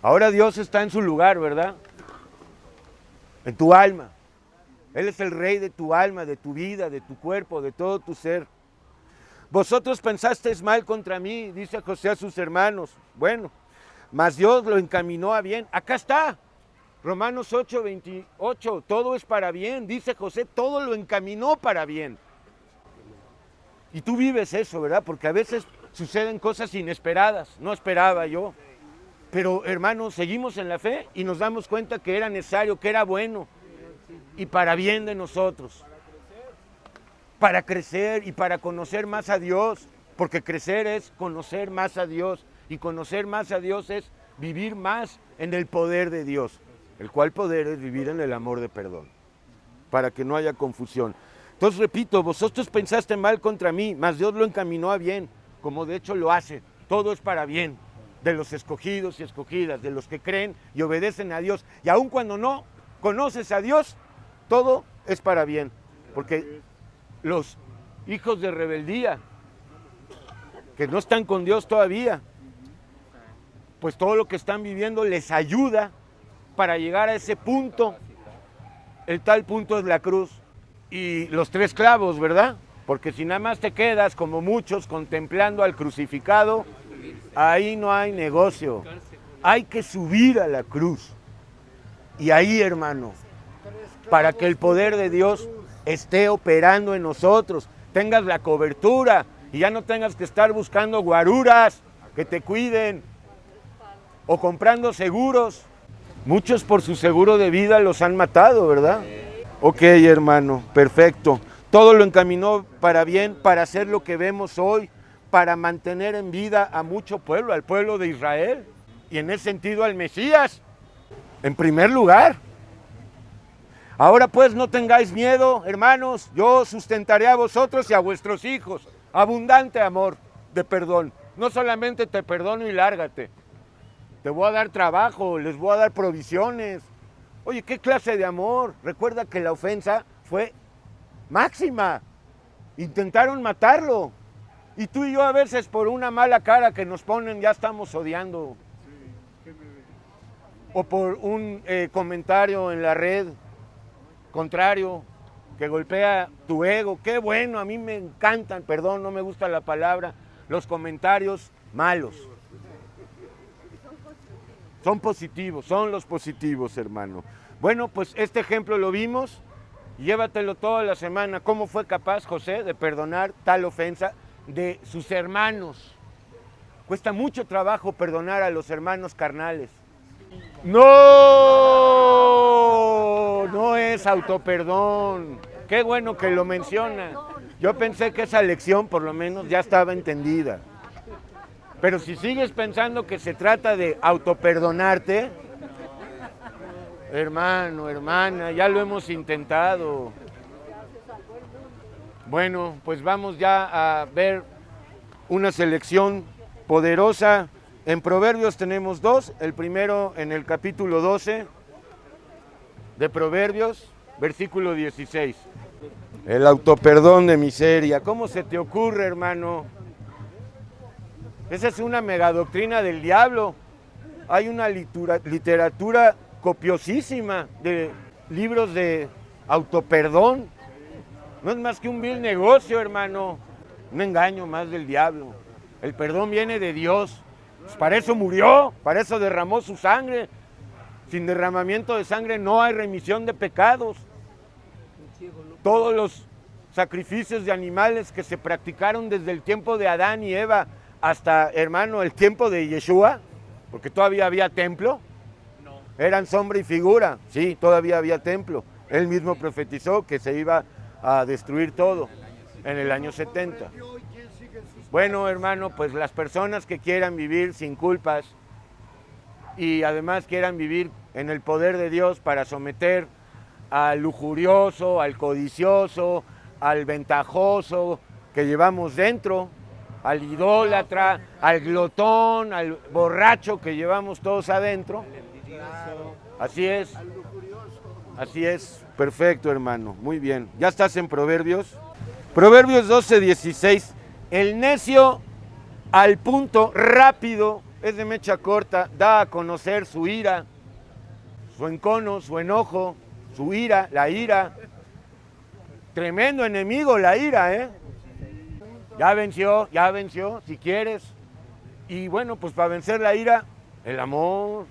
Ahora Dios está en su lugar, ¿verdad? En tu alma. Él es el rey de tu alma, de tu vida, de tu cuerpo, de todo tu ser. Vosotros pensasteis mal contra mí, dice José a sus hermanos. Bueno, mas Dios lo encaminó a bien. Acá está. Romanos 8:28, todo es para bien, dice José, todo lo encaminó para bien. Y tú vives eso, ¿verdad? Porque a veces suceden cosas inesperadas, no esperaba yo. Pero hermanos, seguimos en la fe y nos damos cuenta que era necesario, que era bueno y para bien de nosotros. Para crecer y para conocer más a Dios, porque crecer es conocer más a Dios y conocer más a Dios es vivir más en el poder de Dios, el cual poder es vivir en el amor de perdón, para que no haya confusión. Entonces repito, vosotros pensaste mal contra mí, mas Dios lo encaminó a bien, como de hecho lo hace, todo es para bien, de los escogidos y escogidas, de los que creen y obedecen a Dios, y aun cuando no conoces a Dios, todo es para bien, porque los hijos de rebeldía, que no están con Dios todavía, pues todo lo que están viviendo les ayuda para llegar a ese punto. El tal punto es la cruz y los 3 clavos, ¿verdad? Porque si nada más te quedas, como muchos, contemplando al crucificado, ahí no hay negocio. Hay que subir a la cruz. Y ahí, hermano, para que el poder de Dios esté operando en nosotros, tengas la cobertura y ya no tengas que estar buscando guaruras que te cuiden o comprando seguros. Muchos por su seguro de vida los han matado, ¿verdad? Ok, hermano, perfecto. Todo lo encaminó para bien, para hacer lo que vemos hoy, para mantener en vida a mucho pueblo, al pueblo de Israel, y en ese sentido al Mesías, en primer lugar. Ahora pues no tengáis miedo, hermanos, yo sustentaré a vosotros y a vuestros hijos, abundante amor de perdón. No solamente te perdono y lárgate, te voy a dar trabajo, les voy a dar provisiones. Oye, ¿qué clase de amor? Recuerda que la ofensa fue máxima. Intentaron matarlo. Y tú y yo a veces por una mala cara que nos ponen ya estamos odiando. O por un comentario en la red contrario que golpea tu ego. Qué bueno, a mí me encantan, perdón, no me gusta la palabra, los comentarios malos. Son positivos, son los positivos, hermano. Bueno, pues este ejemplo lo vimos, llévatelo toda la semana. ¿Cómo fue capaz José de perdonar tal ofensa de sus hermanos? Cuesta mucho trabajo perdonar a los hermanos carnales. No es autoperdón. Qué bueno que lo menciona. Yo pensé que esa lección por lo menos ya estaba entendida. Pero si sigues pensando que se trata de autoperdonarte, hermano, hermana, ya lo hemos intentado. Bueno, pues vamos ya a ver una selección poderosa. En Proverbios tenemos 2, el primero en el capítulo 12 de Proverbios, versículo 16. El autoperdón de miseria. ¿Cómo se te ocurre, hermano? Esa es una megadoctrina del diablo. Hay una literatura copiosísima de libros de autoperdón. No es más que un vil negocio, hermano. Un engaño más del diablo. El perdón viene de Dios. Pues para eso murió, para eso derramó su sangre. Sin derramamiento de sangre no hay remisión de pecados. Todos los sacrificios de animales que se practicaron desde el tiempo de Adán y Eva hasta, hermano, el tiempo de Yeshua, porque todavía había templo, eran sombra y figura, sí, todavía había templo. Él mismo profetizó que se iba a destruir todo en el año 70. Bueno, hermano, pues las personas que quieran vivir sin culpas y además quieran vivir en el poder de Dios para someter al lujurioso, al codicioso, al ventajoso que llevamos dentro, al idólatra, al glotón, al borracho que llevamos todos adentro. Así es. Así es. Perfecto, hermano. Muy bien. ¿Ya estás en Proverbios? Proverbios 12:16. El necio al punto rápido, es de mecha corta, da a conocer su ira, su encono, su enojo, su ira, la ira. Tremendo enemigo la ira, ¿eh? Ya venció, si quieres. Y bueno, pues para vencer la ira, el amor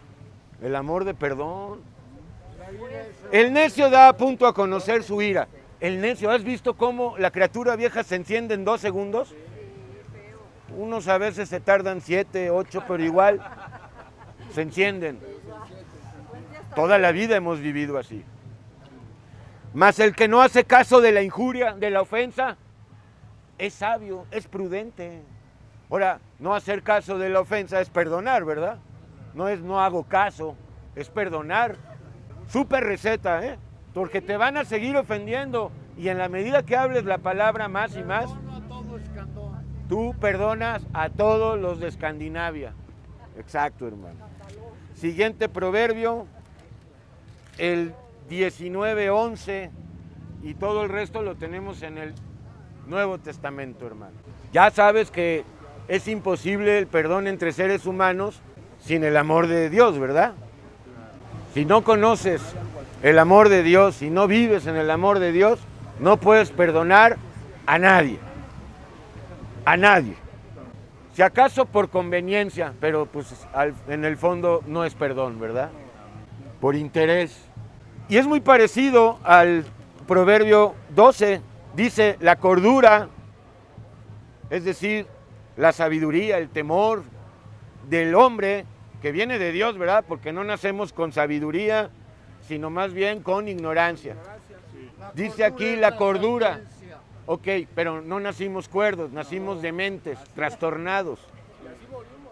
de perdón. El necio da a punto a conocer su ira. El necio, ¿has visto cómo la criatura vieja se enciende en 2 segundos? Unos a veces se tardan 7, 8, pero igual se encienden. Toda la vida hemos vivido así. Mas el que no hace caso de la injuria, de la ofensa, es sabio, es prudente. Ahora, no hacer caso de la ofensa es perdonar, ¿verdad? No es no hago caso, es perdonar. Súper receta, ¿eh? Porque te van a seguir ofendiendo y en la medida que hables la palabra más y más, tú perdonas a todos los de Escandinavia. Exacto, hermano. Siguiente proverbio, el 19:11, y todo el resto lo tenemos en el Nuevo Testamento, hermano. Ya sabes que es imposible el perdón entre seres humanos sin el amor de Dios, ¿verdad? Si no conoces el amor de Dios, si no vives en el amor de Dios, no puedes perdonar a nadie. A nadie. Si acaso por conveniencia, pero pues en el fondo no es perdón, ¿verdad? Por interés. Y es muy parecido al Proverbio 12, dice la cordura, es decir, la sabiduría, el temor del hombre que viene de Dios, ¿verdad? Porque no nacemos con sabiduría, sino más bien con ignorancia. Dice aquí la cordura. Ok, pero no nacimos cuerdos, nacimos dementes, trastornados.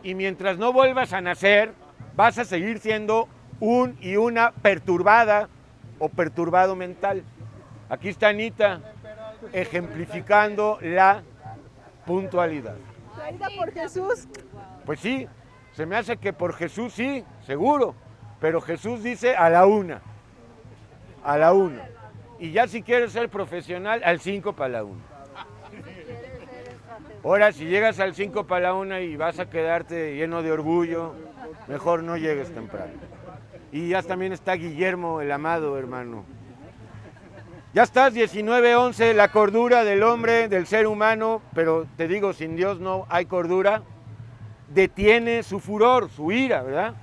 Y mientras no vuelvas a nacer, vas a seguir siendo un y una perturbada o perturbado mental. Aquí está Anita ejemplificando la puntualidad. ¿Traída por Jesús? Pues sí, se me hace que por Jesús sí, seguro, pero Jesús dice a la 1, a la 1. Y ya si quieres ser profesional, al 5 para la 1. Ahora, si llegas al 5 para la 1 y vas a quedarte lleno de orgullo, mejor no llegues temprano. Y ya también está Guillermo, el amado hermano. Ya estás, 19:11, la cordura del hombre, del ser humano, pero te digo, sin Dios no hay cordura, detiene su furor, su ira, ¿verdad?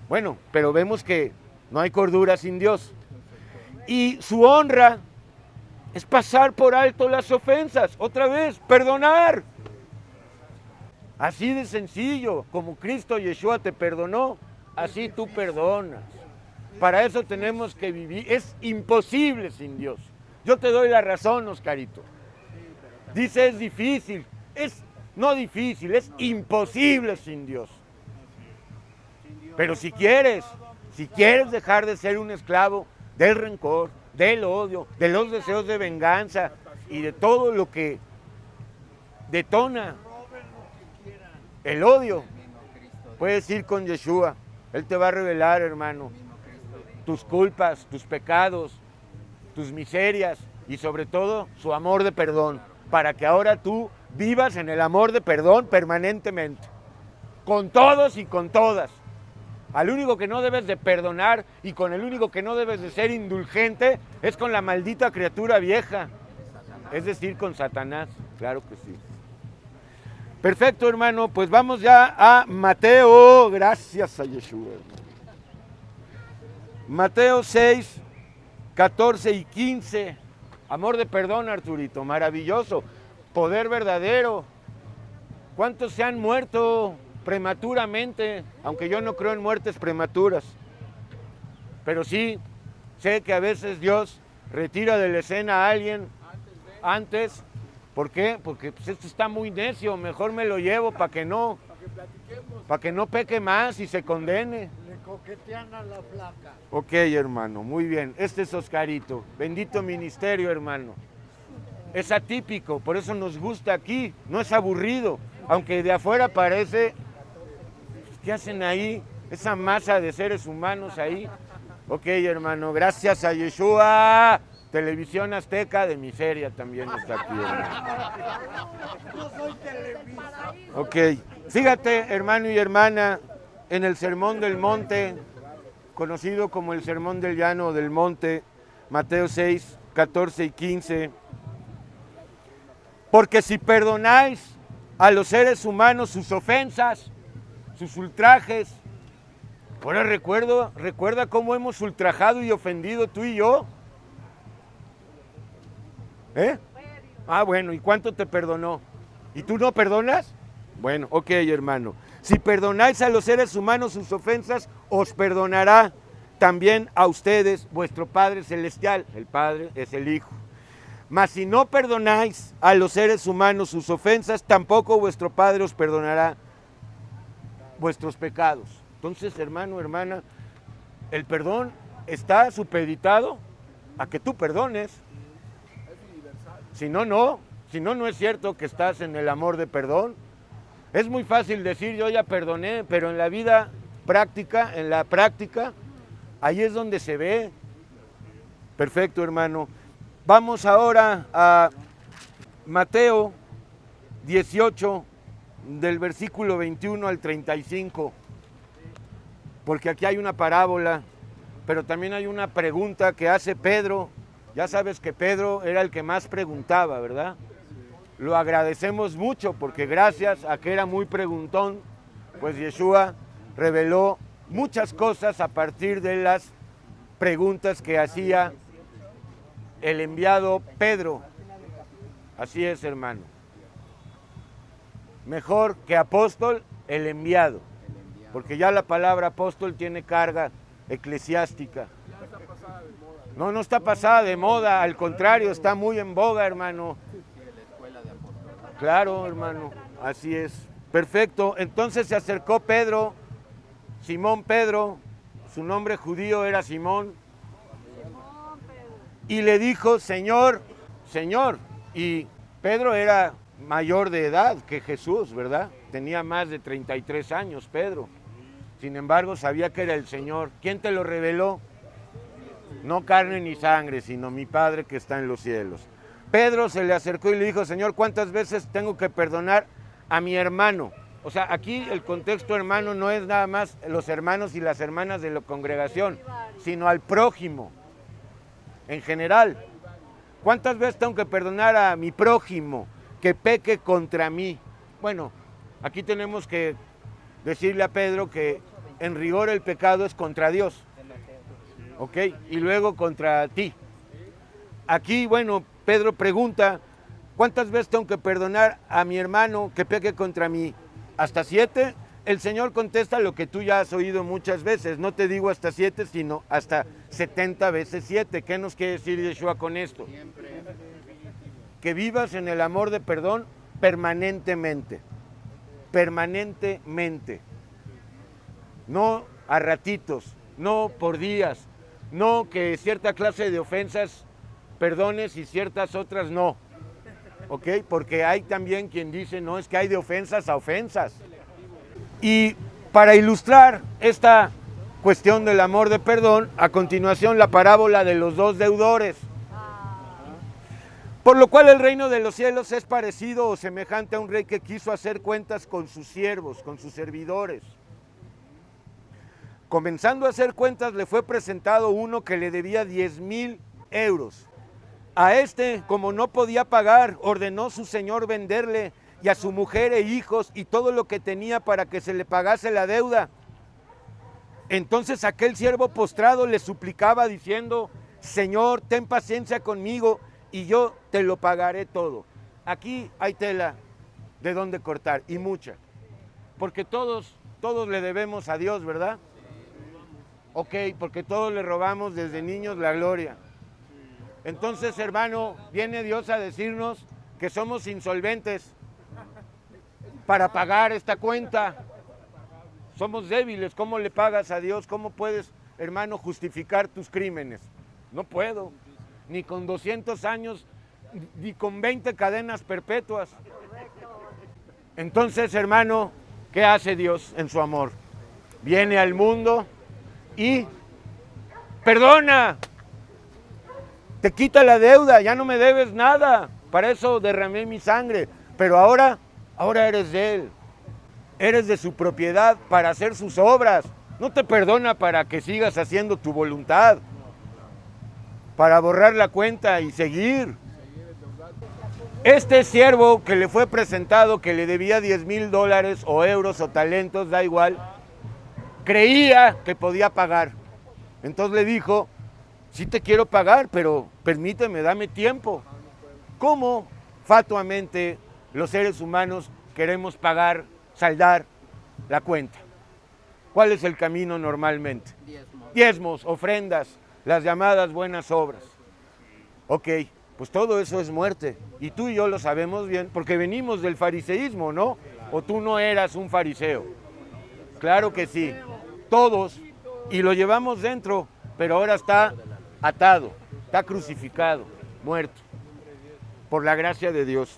Bueno, pero vemos que no hay cordura sin Dios. Y su honra es pasar por alto las ofensas, otra vez, perdonar. Así de sencillo, como Cristo Yeshua te perdonó, así tú perdonas. Para eso tenemos que vivir, es imposible sin Dios. Yo te doy la razón, Oscarito. Dice es difícil, es no difícil, es imposible sin Dios. Pero si quieres dejar de ser un esclavo del rencor, del odio, de los deseos de venganza y de todo lo que detona el odio, puedes ir con Yeshua. Él te va a revelar, hermano, tus culpas, tus pecados, tus miserias y sobre todo su amor de perdón, para que ahora tú vivas en el amor de perdón permanentemente, con todos y con todas. Al único que no debes de perdonar y con el único que no debes de ser indulgente es con la maldita criatura vieja, es decir, con Satanás, claro que sí. Perfecto, hermano, pues vamos ya a Mateo, gracias a Yeshua. Mateo 6, 14 y 15, amor de perdón, Arturito, maravilloso, poder verdadero. ¿Cuántos se han muerto prematuramente? Aunque yo no creo en muertes prematuras, pero sí sé que a veces Dios retira de la escena a alguien antes. ¿Por qué? Porque pues, esto está muy necio, mejor me lo llevo para que no peque más y se condene. Le coquetean a la flaca. Ok, hermano, muy bien. Este es Oscarito. Bendito ministerio, hermano. Es atípico, por eso nos gusta aquí. No es aburrido, aunque de afuera parece... ¿Qué hacen ahí? Esa masa de seres humanos ahí. Ok, hermano, gracias a Yeshua. Televisión Azteca de miseria también está aquí, hermano. No soy Televisa. Ok, fíjate, hermano y hermana, en el Sermón del Monte, conocido como el Sermón del Llano o del Monte, Mateo 6, 14 y 15. Porque si perdonáis a los seres humanos sus ofensas, sus ultrajes, Ahora recuerda cómo hemos ultrajado y ofendido tú y yo. ¿Eh? Ah, bueno, ¿y cuánto te perdonó? ¿Y tú no perdonas? Bueno, ok, hermano. Si perdonáis a los seres humanos sus ofensas, os perdonará también a ustedes vuestro Padre Celestial. El Padre es el Hijo. Mas si no perdonáis a los seres humanos sus ofensas, tampoco vuestro Padre os perdonará vuestros pecados. Entonces, hermano, hermana, el perdón está supeditado a que tú perdones. Si no, no. Si no, no es cierto que estás en el amor de perdón. Es muy fácil decir yo ya perdoné, pero en la vida práctica, en la práctica, ahí es donde se ve. Perfecto, hermano. Vamos ahora a Mateo 18, del versículo 21 al 35, porque aquí hay una parábola, pero también hay una pregunta que hace Pedro. Ya sabes que Pedro era el que más preguntaba, ¿verdad? Lo agradecemos mucho porque gracias a que era muy preguntón, pues Yeshua reveló muchas cosas a partir de las preguntas que hacía el enviado Pedro. Así es, hermano. Mejor que apóstol, el enviado, porque ya la palabra apóstol tiene carga eclesiástica. No, no está pasada de moda, al contrario, está muy en boga, hermano. Claro, hermano, así es. Perfecto, entonces se acercó Pedro, Simón Pedro, su nombre judío era Simón, y le dijo, Señor, Señor. Y Pedro era mayor de edad que Jesús, ¿verdad? Tenía más de 33 años, Pedro. Sin embargo, sabía que era el Señor. ¿Quién te lo reveló? No carne ni sangre, sino mi Padre que está en los cielos. Pedro se le acercó y le dijo, Señor, ¿cuántas veces tengo que perdonar a mi hermano? O sea, aquí el contexto hermano no es nada más los hermanos y las hermanas de la congregación, sino al prójimo en general. ¿Cuántas veces tengo que perdonar a mi prójimo que peque contra mí? Bueno, aquí tenemos que decirle a Pedro que en rigor el pecado es contra Dios, ¿ok? Y luego contra ti. Aquí, bueno, Pedro pregunta, ¿cuántas veces tengo que perdonar a mi hermano que peque contra mí? ¿Hasta 7? El Señor contesta lo que tú ya has oído muchas veces. No te digo hasta 7, sino hasta 70 veces 7. ¿Qué nos quiere decir Yeshua con esto? Que vivas en el amor de perdón permanentemente. Permanentemente. No a ratitos, no por días, no que cierta clase de ofensas perdones y ciertas otras no, ¿ok? Porque hay también quien dice, no, es que hay de ofensas a ofensas. Y para ilustrar esta cuestión del amor de perdón, a continuación la parábola de los dos deudores. Por lo cual el reino de los cielos es parecido o semejante a un rey que quiso hacer cuentas con sus siervos, con sus servidores. Comenzando a hacer cuentas, le fue presentado uno que le debía 10,000 euros. A este, como no podía pagar, ordenó su señor venderle y a su mujer e hijos y todo lo que tenía para que se le pagase la deuda. Entonces aquel siervo postrado le suplicaba diciendo, Señor, ten paciencia conmigo y yo te lo pagaré todo. Aquí hay tela de dónde cortar y mucha, porque todos le debemos a Dios, ¿verdad? Ok, porque todos le robamos desde niños la gloria. Entonces, hermano, viene Dios a decirnos que somos insolventes para pagar esta cuenta. Somos débiles. ¿Cómo le pagas a Dios? ¿Cómo puedes, hermano, justificar tus crímenes? No puedo. Ni con 200 años, ni con 20 cadenas perpetuas. Entonces, hermano, ¿qué hace Dios en su amor? Viene al mundo y perdona. Te quita la deuda, ya no me debes nada. Para eso derramé mi sangre. Pero ahora eres de Él. Eres de su propiedad para hacer sus obras. No te perdona para que sigas haciendo tu voluntad. Para borrar la cuenta y seguir. Este siervo que le fue presentado, que le debía $10,000 o euros o talentos, da igual, creía que podía pagar. Entonces le dijo, sí te quiero pagar, pero permíteme, dame tiempo. ¿Cómo fatuamente los seres humanos queremos pagar, saldar la cuenta? ¿Cuál es el camino normalmente? Diezmos, ofrendas, las llamadas buenas obras. Ok, pues todo eso es muerte. Y tú y yo lo sabemos bien, porque venimos del fariseísmo, ¿no? ¿O tú no eras un fariseo? Claro que sí, todos, y lo llevamos dentro, pero ahora está atado, está crucificado, muerto, por la gracia de Dios.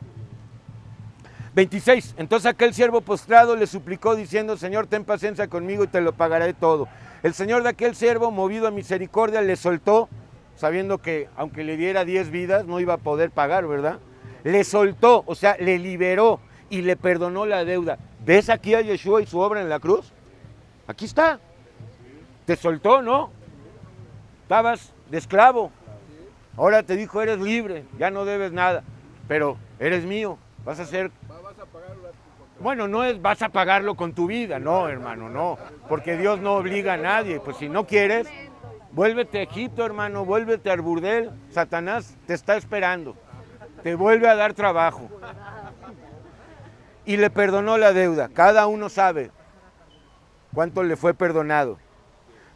26. Entonces aquel siervo postrado le suplicó diciendo, Señor, ten paciencia conmigo y te lo pagaré todo. El señor de aquel siervo, movido a misericordia, le soltó, sabiendo que aunque le diera 10 vidas, no iba a poder pagar, ¿verdad? Le soltó, o sea, le liberó y le perdonó la deuda. ¿Ves aquí a Yeshua y su obra en la cruz? Aquí está. Te soltó, ¿no? Estabas de esclavo. Ahora te dijo, eres libre, ya no debes nada, pero eres mío, vas a ser... Bueno, no es vas a pagarlo con tu vida, no, hermano, no, porque Dios no obliga a nadie. Pues si no quieres, vuélvete a Egipto, hermano, vuélvete al burdel. Satanás te está esperando, te vuelve a dar trabajo. Y le perdonó la deuda. Cada uno sabe cuánto le fue perdonado.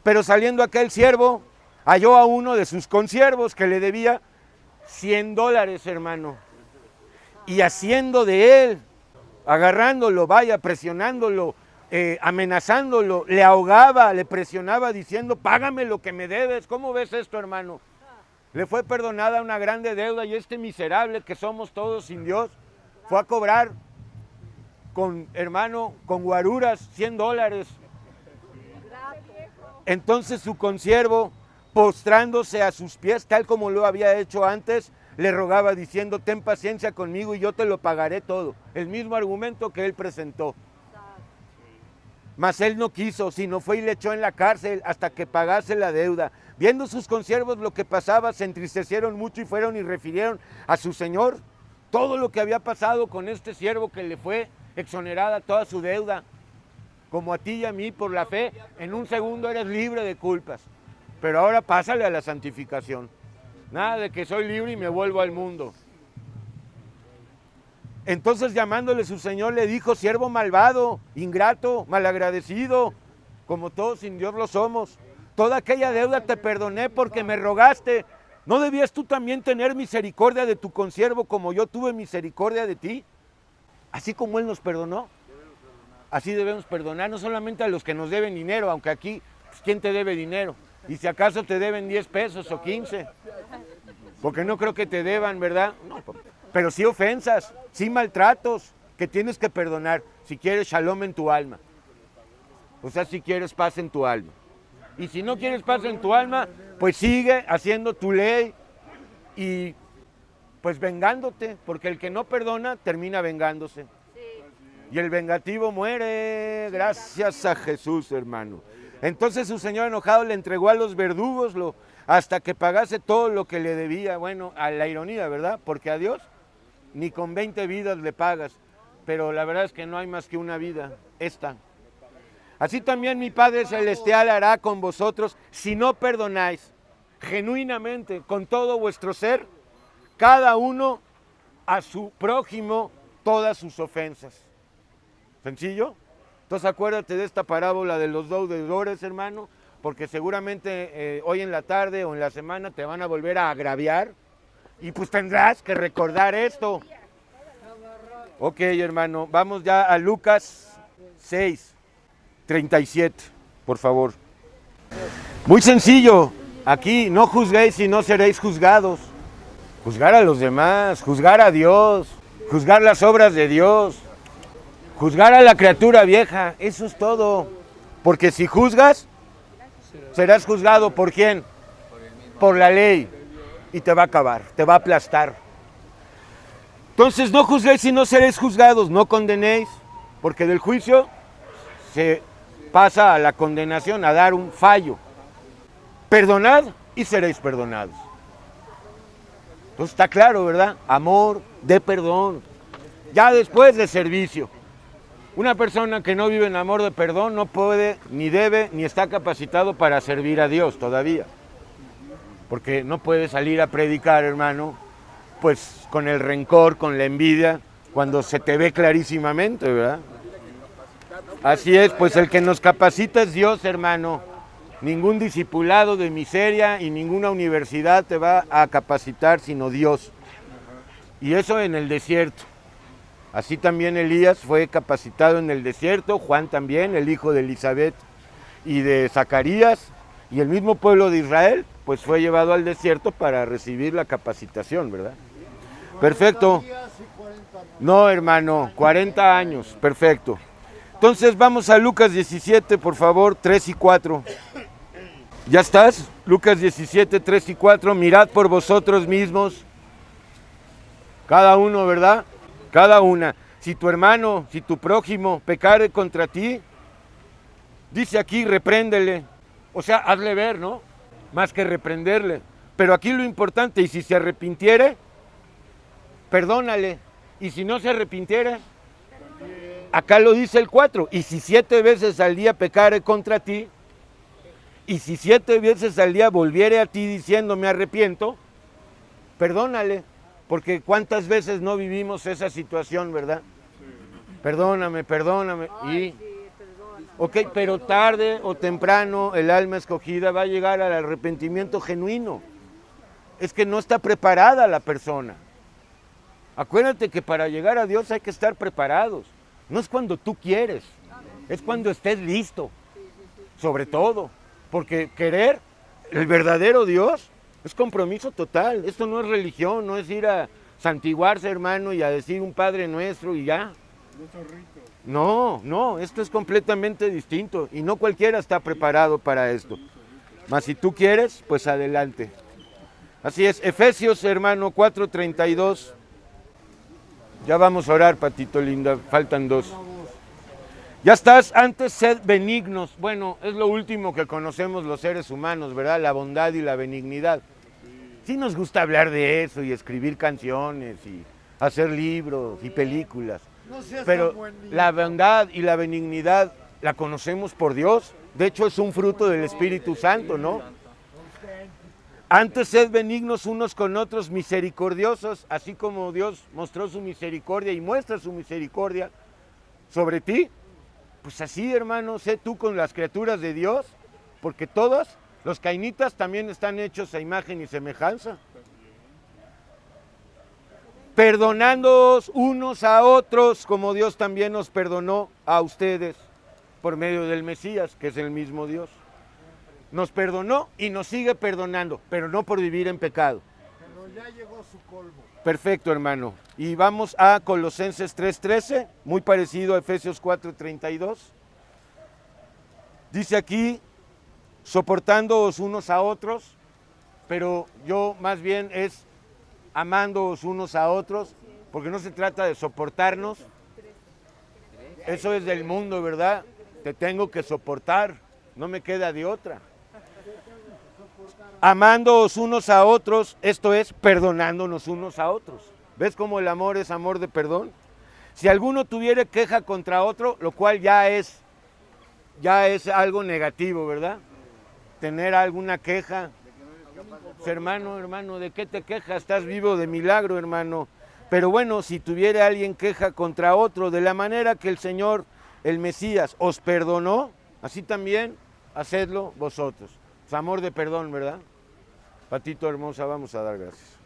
Pero saliendo aquel siervo, halló a uno de sus consiervos que le debía $100, hermano. Y haciendo de él, agarrándolo, vaya, presionándolo, amenazándolo, le ahogaba, le presionaba diciendo, págame lo que me debes. ¿Cómo ves esto, hermano? Le fue perdonada una grande deuda y este miserable que somos todos sin Dios, fue a cobrar con, hermano, con guaruras, $100. Entonces su consiervo, postrándose a sus pies, tal como lo había hecho antes, le rogaba diciendo, ten paciencia conmigo y yo te lo pagaré todo. El mismo argumento que él presentó. Mas él no quiso, sino fue y le echó en la cárcel hasta que pagase la deuda. Viendo sus consiervos lo que pasaba, se entristecieron mucho y fueron y refirieron a su señor todo lo que había pasado con este siervo que le fue exonerada toda su deuda. Como a ti y a mí, por la fe, en un segundo eres libre de culpas. Pero ahora pásale a la santificación. Nada de que soy libre y me vuelvo al mundo. Entonces llamándole su señor le dijo, siervo malvado, ingrato, malagradecido, como todos sin Dios lo somos. Toda aquella deuda te perdoné porque me rogaste. ¿No debías tú también tener misericordia de tu consiervo como yo tuve misericordia de ti? Así como él nos perdonó, así debemos perdonar, no solamente a los que nos deben dinero, aunque aquí, pues, ¿quién te debe dinero? Y si acaso te deben 10 pesos o 15, porque no creo que te deban, ¿verdad? No, pero sí ofensas, sí maltratos que tienes que perdonar si quieres shalom en tu alma. O sea, si quieres paz en tu alma. Y si no quieres paz en tu alma, pues sigue haciendo tu ley y pues vengándote, porque el que no perdona termina vengándose. Y el vengativo muere, gracias a Jesús, hermano. Entonces su señor enojado le entregó a los verdugos hasta que pagase todo lo que le debía. Bueno, a la ironía, ¿verdad? Porque a Dios ni con 20 vidas le pagas, pero la verdad es que no hay más que una vida, esta. Así también mi Padre Celestial hará con vosotros si no perdonáis genuinamente, con todo vuestro ser, cada uno a su prójimo todas sus ofensas. ¿Sencillo? Entonces acuérdate de esta parábola de los dos deudores, hermano, porque seguramente hoy en la tarde o en la semana te van a volver a agraviar y pues tendrás que recordar esto. Ok, hermano, vamos ya a Lucas 6:37, por favor. Muy sencillo, aquí no juzguéis y no seréis juzgados. Juzgar a los demás, juzgar a Dios, juzgar las obras de Dios. Juzgar a la criatura vieja, eso es todo. Porque si juzgas, serás juzgado ¿por quién? Por la ley. Y te va a acabar, te va a aplastar. Entonces no juzguéis y no seréis juzgados, no condenéis, porque del juicio se pasa a la condenación, a dar un fallo. Perdonad y seréis perdonados. Entonces está claro, ¿verdad? Amor, de perdón. Ya después de servicio. Una persona que no vive en amor de perdón no puede, ni debe, ni está capacitado para servir a Dios todavía. Porque no puede salir a predicar, hermano, pues con el rencor, con la envidia, cuando se te ve clarísimamente, ¿verdad? Así es, pues el que nos capacita es Dios, hermano. Ningún discipulado de miseria y ninguna universidad te va a capacitar, sino Dios. Y eso en el desierto. Así también Elías fue capacitado en el desierto, Juan también, el hijo de Elizabeth y de Zacarías, y el mismo pueblo de Israel, pues fue llevado al desierto para recibir la capacitación, ¿verdad? Perfecto. No, hermano, 40 años, perfecto. Entonces vamos a Lucas 17, por favor, 3 y 4. ¿Ya estás? Lucas 17, 3 y 4. Mirad por vosotros mismos, cada uno, ¿verdad? Cada una. Si tu hermano, si tu prójimo pecare contra ti, dice aquí, repréndele. O sea, hazle ver, ¿no? Más que reprenderle. Pero aquí lo importante, y si se arrepintiere, perdónale. Y si no se arrepintiere, acá lo dice el 4, y si 7 veces al día pecare contra ti, y si 7 veces al día volviere a ti diciendo me arrepiento, perdónale, porque cuántas veces no vivimos esa situación, ¿verdad? Perdóname, perdóname, y... Ok, pero tarde o temprano el alma escogida va a llegar al arrepentimiento genuino. Es que no está preparada la persona. Acuérdate que para llegar a Dios hay que estar preparados. No es cuando tú quieres, es cuando estés listo, sobre todo. Porque querer el verdadero Dios es compromiso total. Esto no es religión, no es ir a santiguarse, hermano, y a decir un Padre Nuestro y ya. No, no, esto es completamente distinto y no cualquiera está preparado para esto. Mas si tú quieres, pues adelante. Así es, Efesios, hermano, 4:32. Ya vamos a orar, Patito linda, faltan 2. Ya estás, antes sed benignos. Bueno, es lo último que conocemos los seres humanos, ¿verdad? La bondad y la benignidad. Sí nos gusta hablar de eso y escribir canciones y hacer libros y películas. Pero la bondad y la benignidad la conocemos por Dios. De hecho, es un fruto del Espíritu Santo, ¿no? Antes sed benignos unos con otros, misericordiosos, así como Dios mostró su misericordia y muestra su misericordia sobre ti. Pues así, hermano, sé tú con las criaturas de Dios, porque todos los cainitas también están hechos a imagen y semejanza. Perdonándoos unos a otros, como Dios también nos perdonó a ustedes por medio del Mesías, que es el mismo Dios. Nos perdonó y nos sigue perdonando, pero no por vivir en pecado. Pero ya llegó su colmo. Perfecto, hermano. Y vamos a Colosenses 3:13, muy parecido a Efesios 4:32. Dice aquí, soportándoos unos a otros, pero yo más bien es amándoos unos a otros, porque no se trata de soportarnos. Eso es del mundo, ¿verdad? Te tengo que soportar, no me queda de otra. Amándoos unos a otros, esto es perdonándonos unos a otros. ¿Ves cómo el amor es amor de perdón? Si alguno tuviera queja contra otro, lo cual ya es algo negativo, ¿verdad? Tener alguna queja. Hermano, ¿de qué te quejas? Estás vivo de milagro, hermano. Pero bueno, si tuviera alguien queja contra otro, de la manera que el Señor, el Mesías, os perdonó, así también hacedlo vosotros. Es amor de perdón, ¿verdad? Patito hermosa, vamos a dar gracias.